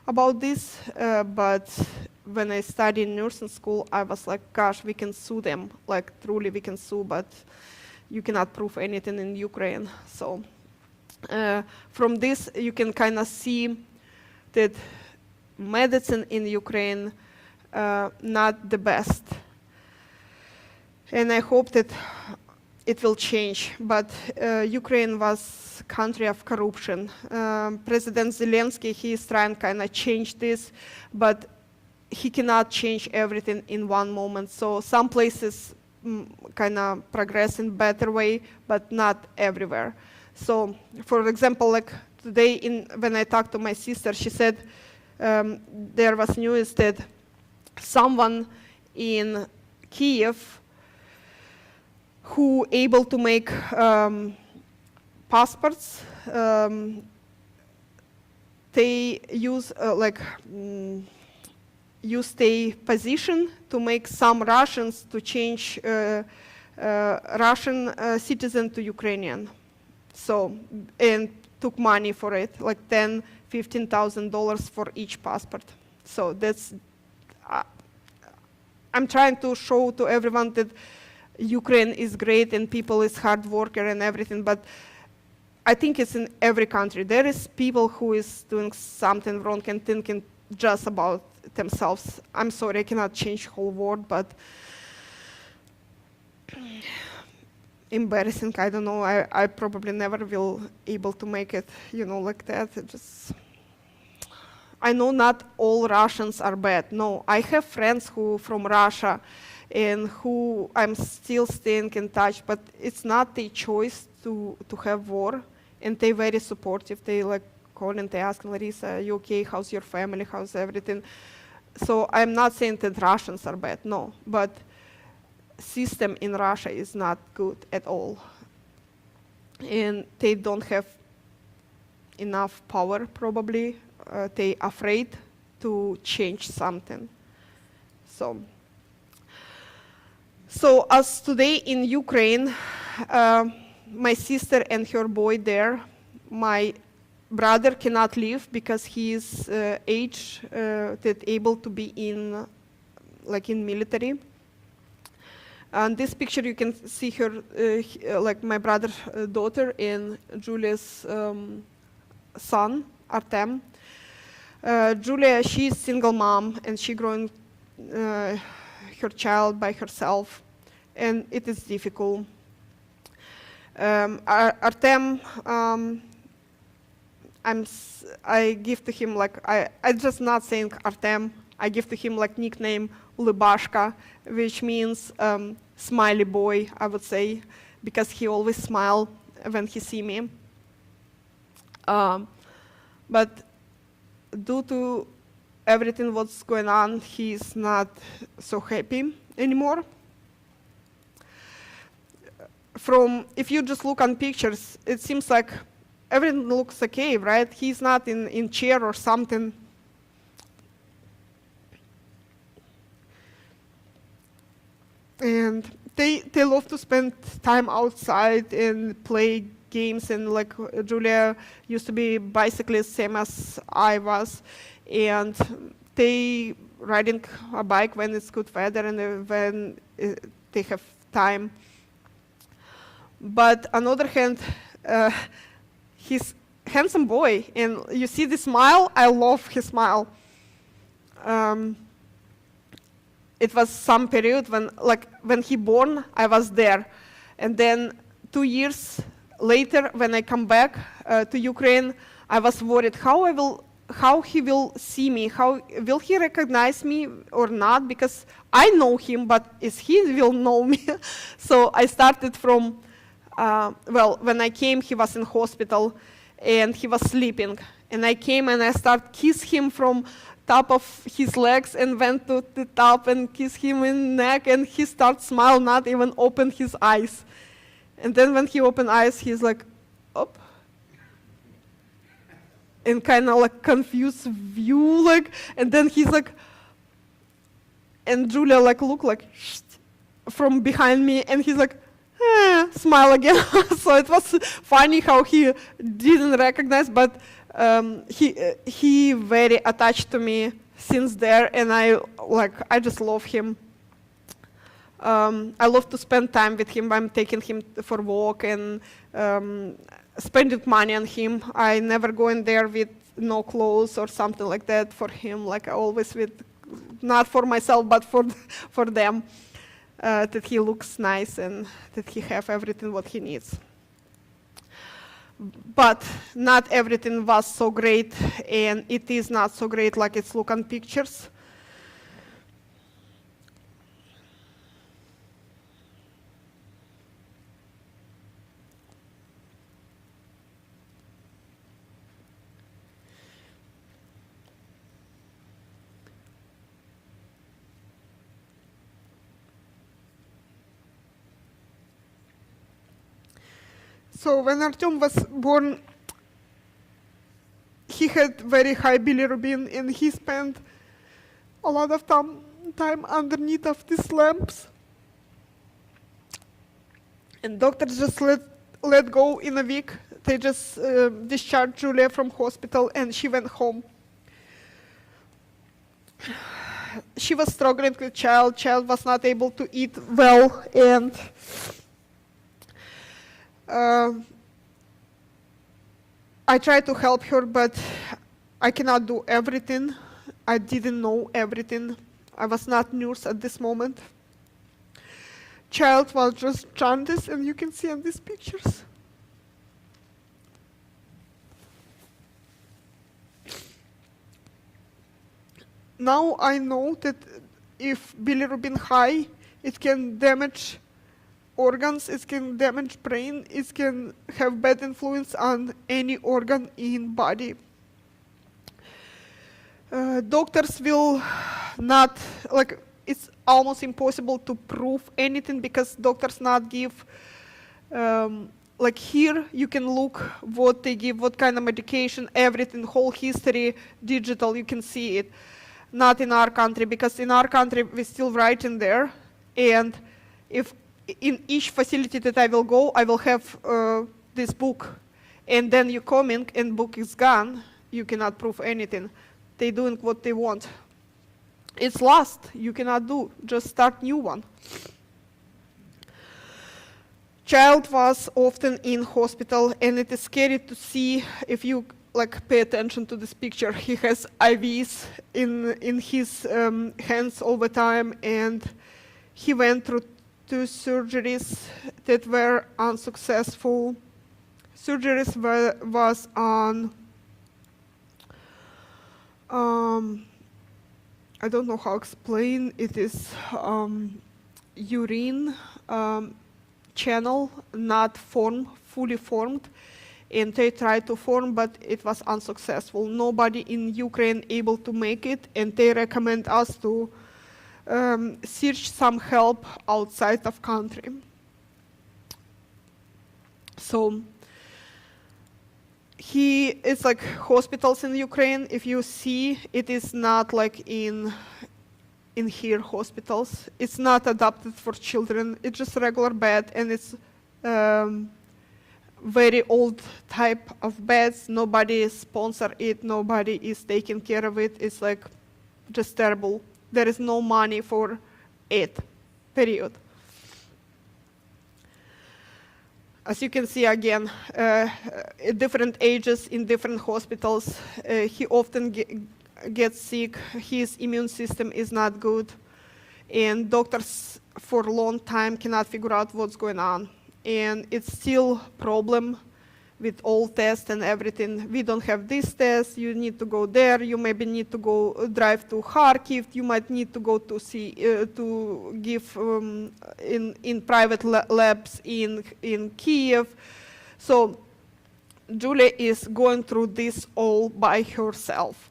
about this, but when I studied in nursing school, I was like, gosh, we can sue them. Like, truly we can sue, but you cannot prove anything in Ukraine. So from this, you can kind of see that medicine in Ukraine not the best. And I hope that it will change. But Ukraine was a country of corruption. President Zelensky, he is trying to kind of change this, but he cannot change everything in one moment. So some places kind of progress in better way, but not everywhere. So, for example, like today, when I talked to my sister, she said there was news that someone in Kiev who able to make passports, they use use their position to make some Russians to change Russian citizen to Ukrainian. So, and took money for it, like $10,000-15,000 for each passport. So that's, I'm trying to show to everyone that Ukraine is great and people is hard worker and everything, but I think it's in every country. There is people who is doing something wrong and thinking just about themselves. I'm sorry, I cannot change whole world, but embarrassing, I don't know. I probably never will able to make it, like that. I know not all Russians are bad. No, I have friends who from Russia and who I'm still staying in touch, but it's not their choice to have war, and they very supportive. They like call and they ask, Larissa, are you okay? How's your family? How's everything? So I'm not saying that Russians are bad, no, but system in Russia is not good at all. And they don't have enough power, probably. They afraid to change something. So as today in Ukraine, my sister and her boy there, my brother cannot leave because he is age that able to be in military. And this picture you can see her, like my brother's daughter and Julia's son, Artem. Julia, she's single mom and she growing her child by herself, and it is difficult. Artem, I give to him I just not saying Artem. I give to him nickname Lubashka, which means smiley boy, I would say, because he always smile when he see me. But due to everything what's going on, he's not so happy anymore. If you just look on pictures, it seems like everything looks okay, right? He's not in chair or something. And they love to spend time outside and play games, and Julia used to be bicyclist, same as I was, and they riding a bike when it's good weather and when they have time. But on the other hand, he's handsome boy, and you see the smile, I love his smile. It was some period when he born, I was there. And then 2 years later, when I come back to Ukraine, I was worried how he will see me, how will he recognize me or not, because I know him, but is he will know me? So I started from, when I came, he was in hospital and he was sleeping. And I came and I started kiss him from top of his legs and went to the top and kiss him in the neck, and he started smile, not even open his eyes. And then when he opened eyes, he's like, up. And kind of confused view, and then he's and Julia look from behind me, and he's smile again. So it was funny how he didn't recognize, but he very attached to me since there, and I just love him. I love to spend time with him. I'm taking him for walk and spending money on him. I never go in there with no clothes or something like that for him. I always with, not for myself, but for them, that he looks nice and that he have everything what he needs. But not everything was so great, and it is not so great like it's look on pictures. So when Artyom was born, he had very high bilirubin, and he spent a lot of time underneath of these lamps. And doctors just let go in a week. They just discharged Julia from hospital, and she went home. she was struggling with child. Child was not able to eat well, and I tried to help her, but I cannot do everything. I didn't know everything. I was not nurse at this moment. Child was just jaundice, and you can see in these pictures. Now I know that if bilirubin high, it can damage organs, it can damage brain, it can have bad influence on any organ in body. Doctors will not, like, it's almost impossible to prove anything because doctors not give, like here you can look what they give, what kind of medication, everything, whole history, digital, you can see it. Not in our country, because in our country we still write in there, and if in each facility that I will go, I will have this book, and then you come in and book is gone, you cannot prove anything. They doing what they want. It's lost, you cannot do, just start new one. Child was often in hospital, and it is scary to see if you like pay attention to this picture. He has IVs in his hands all the time, and he went through 2 surgeries that were unsuccessful. Surgeries was on, I don't know how to explain, it is urine channel, not fully formed, and they tried to form, but it was unsuccessful. Nobody in Ukraine able to make it, and they recommend us to search some help outside of country. So it's like hospitals in Ukraine, if you see, it is not like in here hospitals. It's not adapted for children, it's just regular bed, and it's very old type of beds. Nobody sponsor it, nobody is taking care of it. It's like just terrible. There is no money for it, period. As you can see again, at different ages in different hospitals, he often gets sick, his immune system is not good, and doctors for a long time cannot figure out what's going on. And it's still a problem with all tests and everything. We don't have this test, you need to go there, you maybe need to go drive to Kharkiv, you might need to go to see, to give in private labs in Kiev. So Julia is going through this all by herself.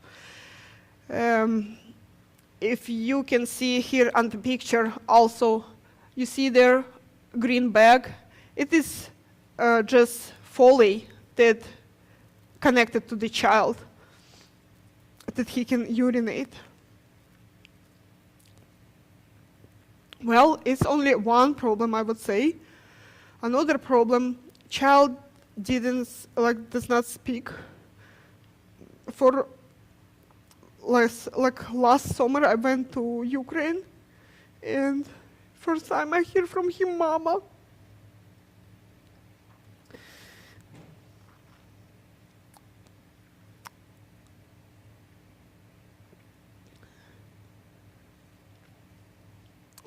If you can see here on the picture also, you see there green bag. It is just foley that connected to the child that he can urinate. Well, it's only one problem, I would say. Another problem, child does not speak. For last summer, I went to Ukraine, and first time I hear from him, "Mama."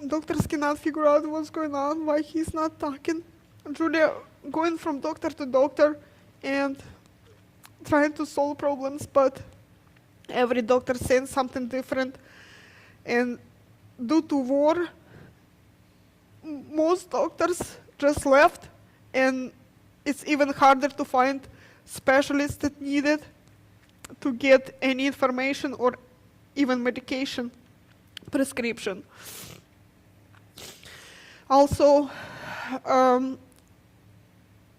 Doctors cannot figure out what's going on, why he's not talking. Julia going from doctor to doctor and trying to solve problems, but every doctor saying something different. And due to war, most doctors just left, and it's even harder to find specialists that needed to get any information or even medication prescription. Also,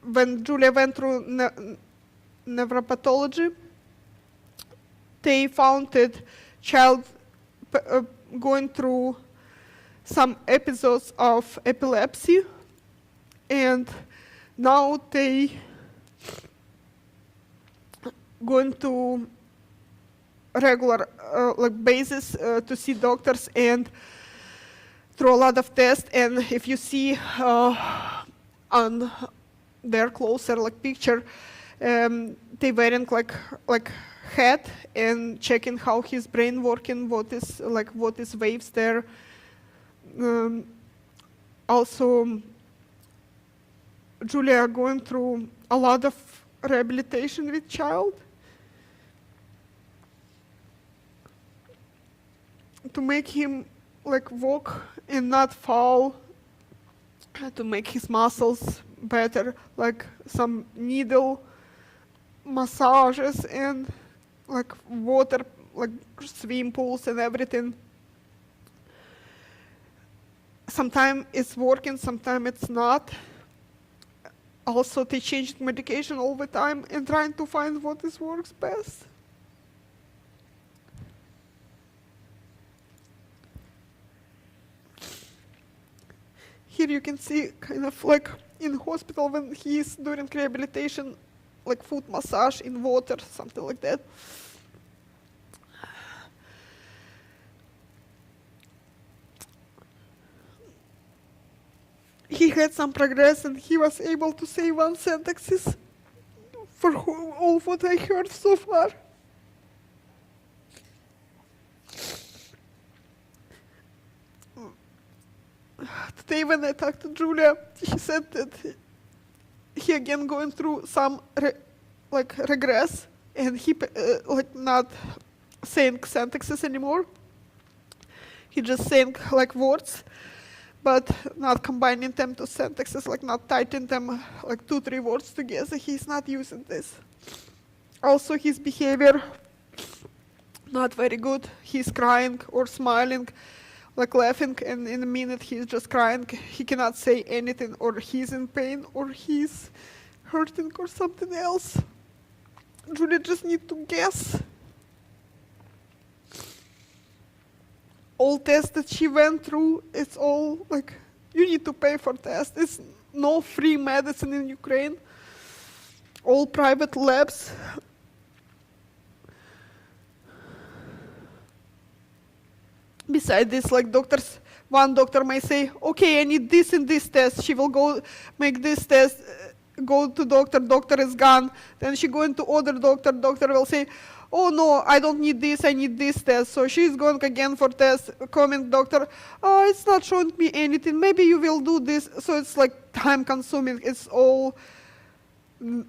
when Julia went through neuropathology, they found that child going through some episodes of epilepsy, and now they going to regular basis to see doctors and through a lot of tests. And if you see on their closer picture, they wearing like hat and checking how his brain working, what is waves there. Also, Julia going through a lot of rehabilitation with child to make him walk and not fall, to make his muscles better, like some needle massages and water, swim pools and everything. Sometimes it's working, sometimes it's not. Also, they change medication all the time and trying to find what works best. Here you can see kind of in hospital when he's doing rehabilitation, foot massage in water, something like that. He had some progress and he was able to say one sentences for all what I heard so far. Today when I talked to Julia, she said that he again going through some regress and he not saying sentences anymore. He just saying words, but not combining them to sentences, not tightening them 2-3 words together. He's not using this. Also, his behavior not very good. He's crying or smiling, laughing, and in a minute he's just crying. He cannot say anything, or he's in pain, or he's hurting, or something else. Julia just need to guess. All tests that she went through, it's all you need to pay for tests. It's no free medicine in Ukraine. All private labs. Besides this, doctors, one doctor may say, okay, I need this and this test. She will go make this test, go to doctor is gone. Then she go into other doctor will say, oh no, I don't need this, I need this test. So she's going again for test, coming doctor, oh, it's not showing me anything, maybe you will do this. So it's time consuming. It's all I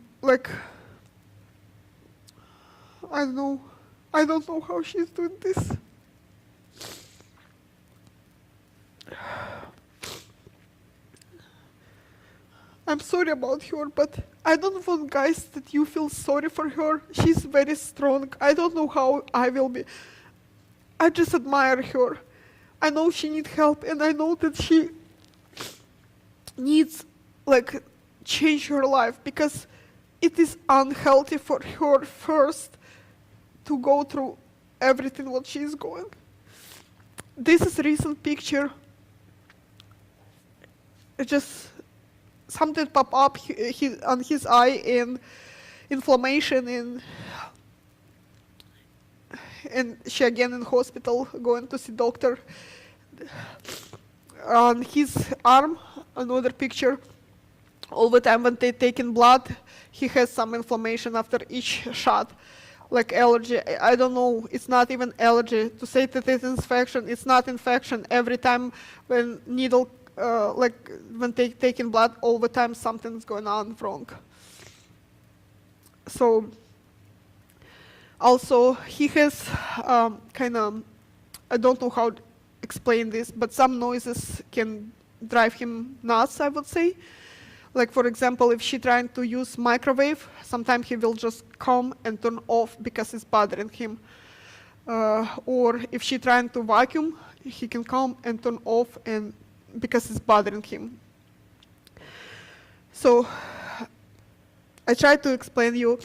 don't know how she's doing this. I'm sorry about her, but I don't want, guys, that you feel sorry for her. She's very strong. I don't know how I will be. I just admire her. I know she needs help, and I know that she needs, change her life, because it is unhealthy for her first to go through everything what she's going. This is a recent picture. It just something pop up on his eye, and inflammation, and she again in hospital going to see doctor. On his arm, another picture, all the time when they taking blood, he has some inflammation after each shot, allergy. I don't know, it's not even allergy. To say that it's infection, it's not infection. Every time when needle, when they taking blood, all the time something's going on wrong. So also he has kind of, I don't know how to explain this, but some noises can drive him nuts, I would say. For example, if she trying to use microwave, sometimes he will just come and turn off because it's bothering him. Or if she trying to vacuum, he can come and turn off and because it's bothering him. So I try to explain you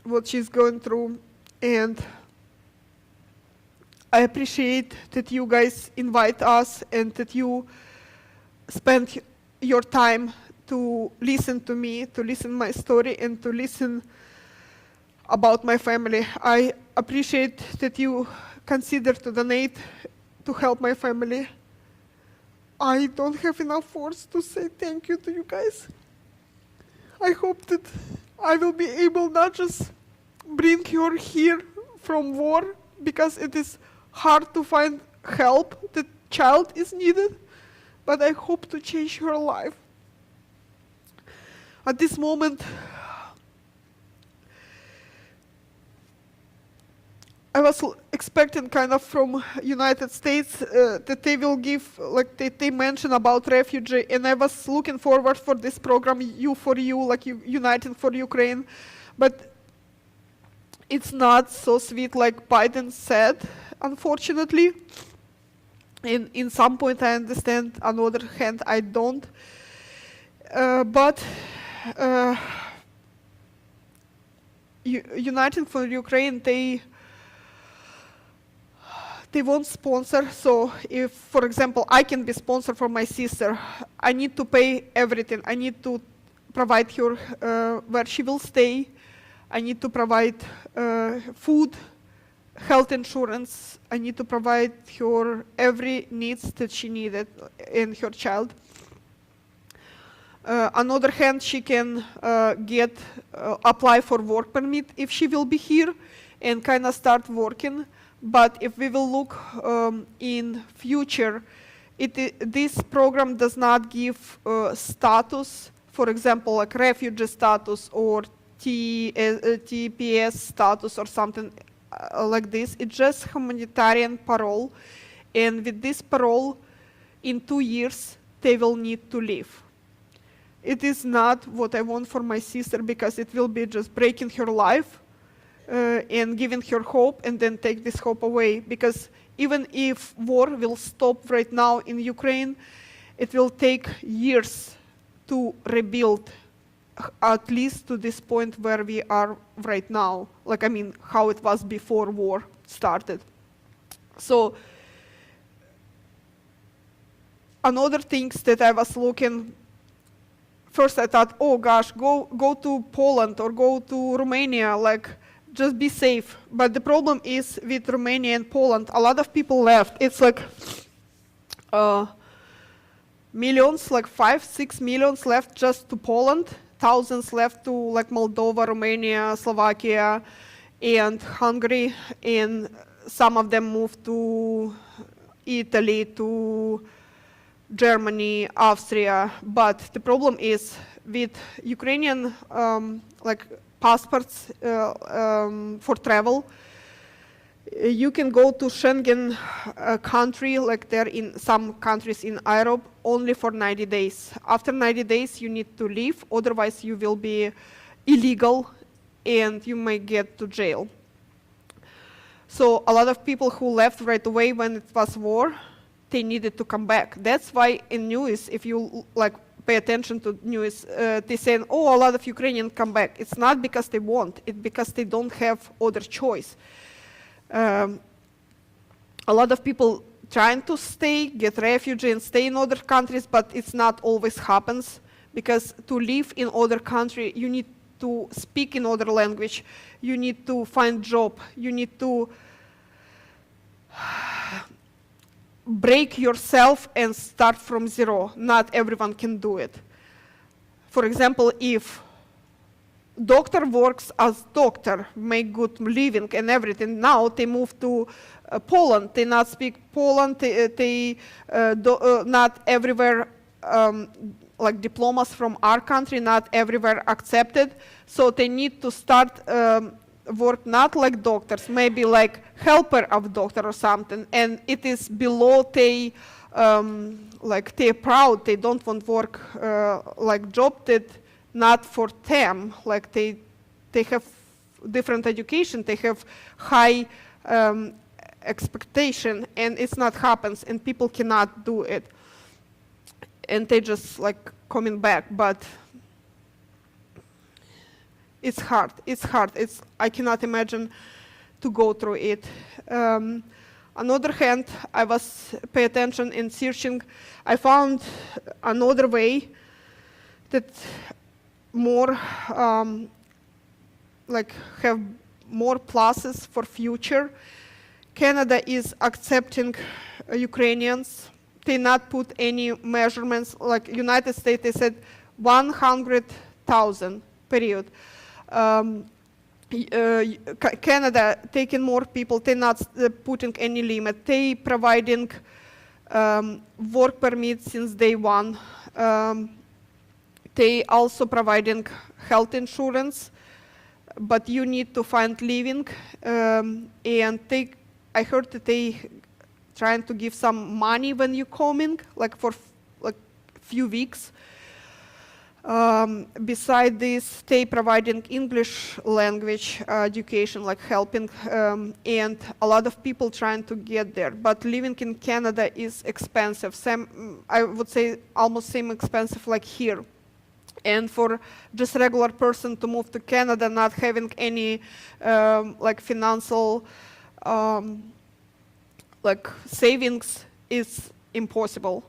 what she's going through, and I appreciate that you guys invite us and that you spend your time to listen to me, to listen my story, and to listen about my family. I appreciate that you consider to donate to help my family. I don't have enough words to say thank you to you guys. I hope that I will be able not just bring her here from war, because it is hard to find help. The child is needed, but I hope to change her life. At this moment, I was expecting kind of from United States that they will give, like they mention about refugee, and I was looking forward for this program, You for You, like Uniting for Ukraine, but it's not so sweet like Biden said, unfortunately. And in some point I understand, on the other hand I don't. But Uniting for Ukraine, they won't sponsor. So if, for example, I can be sponsor for my sister, I need to pay everything. I need to provide her where she will stay. I need to provide food, health insurance. I need to provide her every needs that she needed and her child. On the other hand, she can apply for work permit if she will be here and kind of start working. But if we will look in future, this program does not give status, for example, like refugee status or TPS status or something like this. It's just humanitarian parole, and with this parole, in 2 years, they will need to leave. It is not what I want for my sister, because it will be just breaking her life and giving her hope, and then take this hope away. Because even if war will stop right now in Ukraine, it will take years to rebuild, at least to this point where we are right now. Like, I mean, how it was before war started. So, another things that I was looking, first I thought, oh gosh, go to Poland or go to Romania, like, just be safe. But the problem is with Romania and Poland, a lot of people left. It's like millions, like 5-6 millions left just to Poland, thousands left to like Moldova, Romania, Slovakia, and Hungary, and some of them moved to Italy, to Germany, Austria. But the problem is with Ukrainian like passports for travel, you can go to Schengen country, like there in some countries in Europe, only for 90 days. After 90 days, you need to leave, otherwise you will be illegal and you may get to jail. So a lot of people who left right away when it was war, they needed to come back. That's why in news, if you like pay attention to news, they say, oh, a lot of Ukrainians come back. It's not because they want, it's because they don't have other choice. A lot of people trying to stay, get refugee and stay in other countries, but it's not always happens, because to live in other country, you need to speak in other language, you need to find job, you need to break yourself and start from zero. Not everyone can do it. For example, if doctor works as doctor, make good living and everything, now they move to Poland, they not speak Poland, they not everywhere, like diplomas from our country, not everywhere accepted, so they need to start work not like doctors, maybe like helper of doctor or something, and it is below they, like they're proud, they don't want work like job that not for them, like they have different education, they have high expectation, and it's not happens, and people cannot do it, and they just like coming back, but it's hard. I cannot imagine to go through it. On the other hand, I was paying attention and searching. I found another way that more like have more pluses for future. Canada is accepting Ukrainians. They not put any measurements. Like United States, they said 100,000 period. Canada taking more people. They not putting any limit. They providing work permit since day one. They also providing health insurance, but you need to find living. And I heard that they trying to give some money when you coming, like for like few weeks. Beside this, they providing English language education, like helping, and a lot of people trying to get there. But living in Canada is expensive. I would say almost same expensive like here. And for just regular person to move to Canada, not having any like financial like savings is impossible.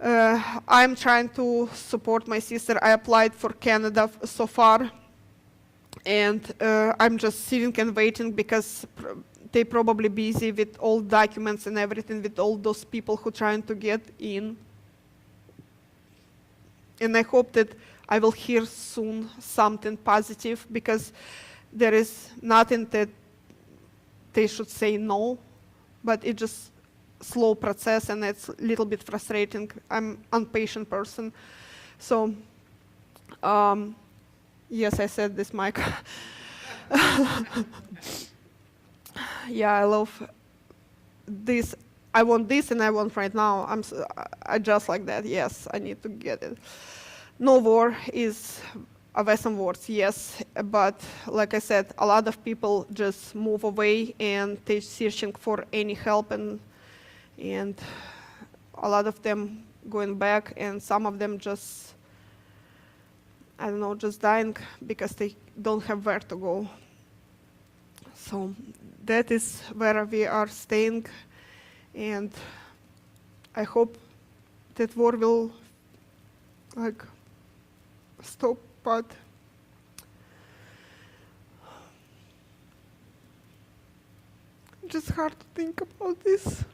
I'm trying to support my sister. I applied for Canada so far, and I'm just sitting and waiting because they probably busy with all documents and everything with all those people who trying to get in. And I hope that I will hear soon something positive, because there is nothing that they should say no, but it's just slow process, and it's a little bit frustrating. I'm an impatient person. So, yes, I said this, Mike. Yeah, I love this. I want this and I want right now. I just like that. Yes, I need to get it. No war is a Western words, yes, but like I said, a lot of people just move away and they're searching for any help, and a lot of them going back, and some of them just, I don't know, just dying because they don't have where to go. So that is where we are staying, and I hope that war will like stop, but just hard to think about this.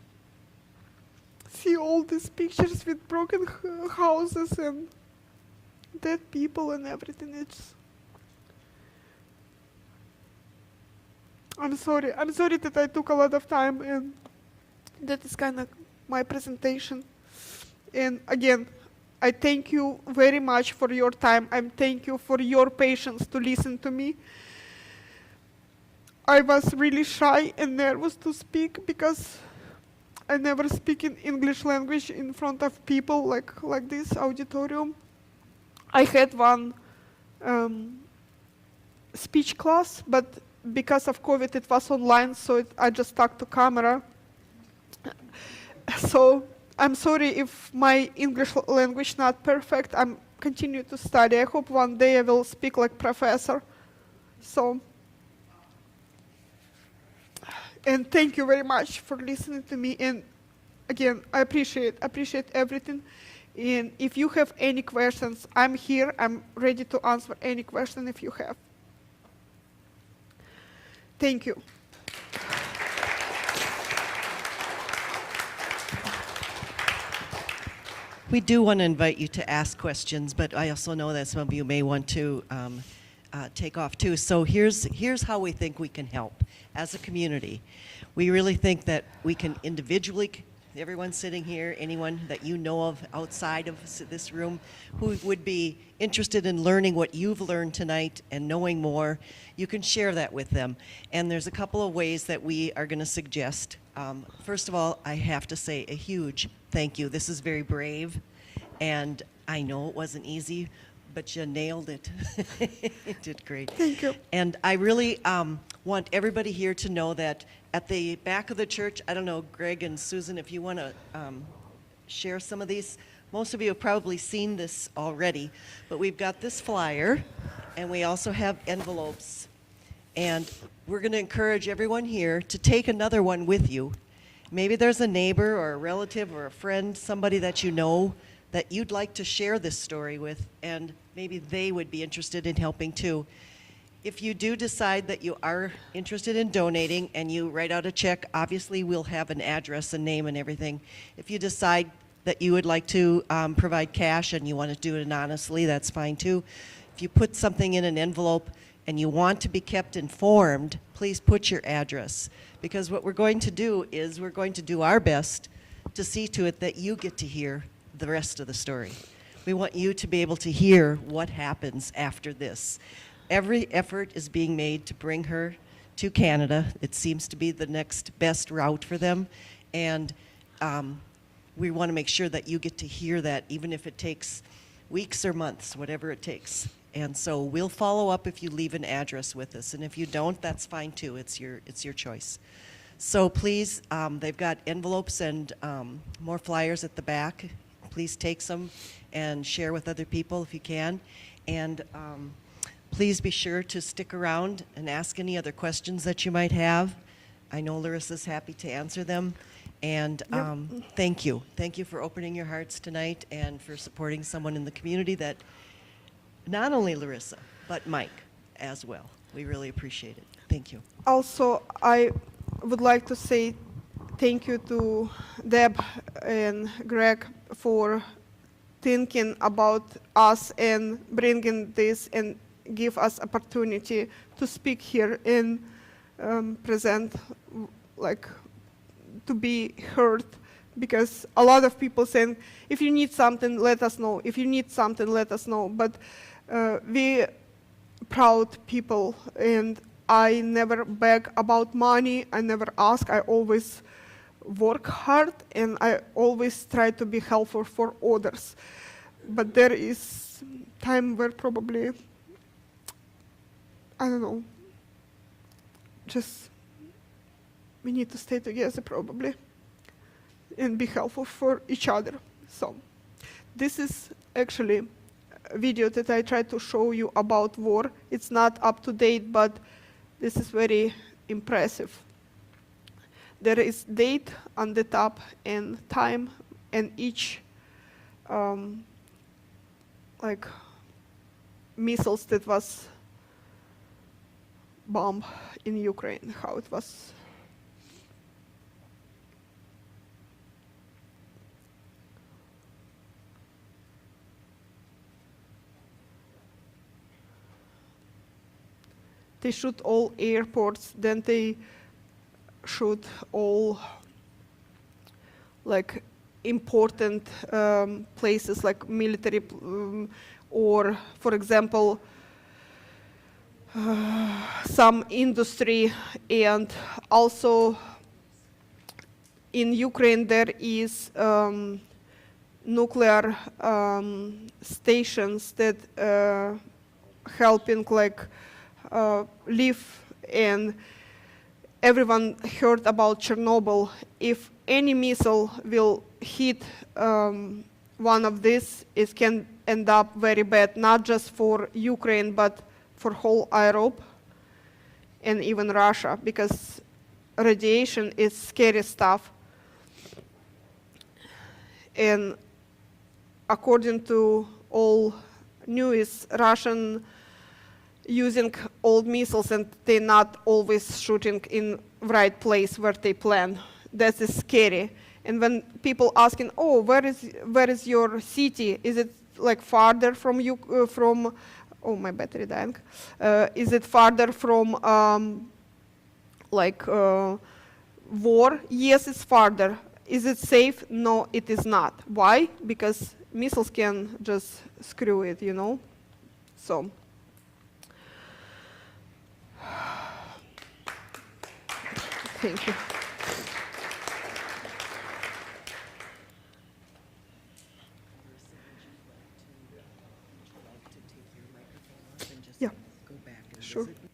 See all these pictures with broken houses and dead people and everything. I'm sorry that I took a lot of time, and that is kind of my presentation. And again, I thank you very much for your time. I thank you for your patience to listen to me. I was really shy and nervous to speak because I never speak in English language in front of people like this auditorium. I had one speech class, but because of COVID it was online, so I just talked to camera. So I'm sorry if my English language not perfect. I'm continue to study. I hope one day I will speak like professor. So, and thank you very much for listening to me. And again, I appreciate everything. And if you have any questions, I'm here. I'm ready to answer any question if you have. Thank you. We do want to invite you to ask questions, but I also know that some of you may want to take off too. So here's how we think we can help as a community. We really think that we can individually, everyone sitting here, anyone that you know of outside of this room who would be interested in learning what you've learned tonight and knowing more, you can share that with them. And there's a couple of ways that we are going to suggest. First of all, I have to say a huge thank you. This is very brave, and I know it wasn't easy, but you nailed it. You did great. Thank you. And I really want everybody here to know that at the back of the church, I don't know, Greg and Susan, if you want to share some of these. Most of you have probably seen this already, but we've got this flyer, and we also have envelopes. And we're going to encourage everyone here to take another one with you. Maybe there's a neighbor or a relative or a friend, somebody that you know that you'd like to share this story with, and maybe they would be interested in helping too. If you do decide that you are interested in donating and you write out a check, obviously we'll have an address and name and everything. If you decide that you would like to provide cash and you want to do it anonymously, that's fine too. If you put something in an envelope and you want to be kept informed, please put your address. Because what we're going to do is we're going to do our best to see to it that you get to hear the rest of the story. We want you to be able to hear what happens after this. Every effort is being made to bring her to Canada. It seems to be the next best route for them. And we want to make sure that you get to hear that, even if it takes weeks or months, whatever it takes. And so we'll follow up if you leave an address with us. And if you don't, that's fine too. It's your choice. So please, they've got envelopes and more flyers at the back. Please take some and share with other people if you can. And please be sure to stick around and ask any other questions that you might have. I know Larissa's happy to answer them. And thank you. Thank you for opening your hearts tonight and for supporting someone in the community that, not only Larissa, but Mike as well. We really appreciate it. Thank you. Also, I would like to say thank you to Deb and Greg for thinking about us and bringing this and give us opportunity to speak here and present, like, to be heard, because a lot of people saying, if you need something, let us know. If you need something, let us know. But we proud people, and I never beg about money. I never ask. I always work hard, and I always try to be helpful for others. But there is time where probably, I don't know, just we need to stay together probably and be helpful for each other. So this is actually a video that I tried to show you about war. It's not up to date, but this is very impressive. There is date on the top and time, and each like missiles that was bombed in Ukraine, how it was. They shoot all airports, then they shoot all like important places like military or, for example, some industry. And also in Ukraine there is nuclear stations that helping like live, and everyone heard about Chernobyl. If any missile will hit one of these, it can end up very bad, not just for Ukraine, but for whole Europe and even Russia, because radiation is scary stuff. And according to all news, Russian using old missiles, and they're not always shooting in right place where they plan. That is scary. And when people asking, oh, where is your city? Is it like farther from you? Oh, my battery dying. Is it farther from war? Yes, it's farther. Is it safe? No, it is not. Why? Because missiles can just screw it, you know. So. Thank you. Yeah. Go back and Sure. visit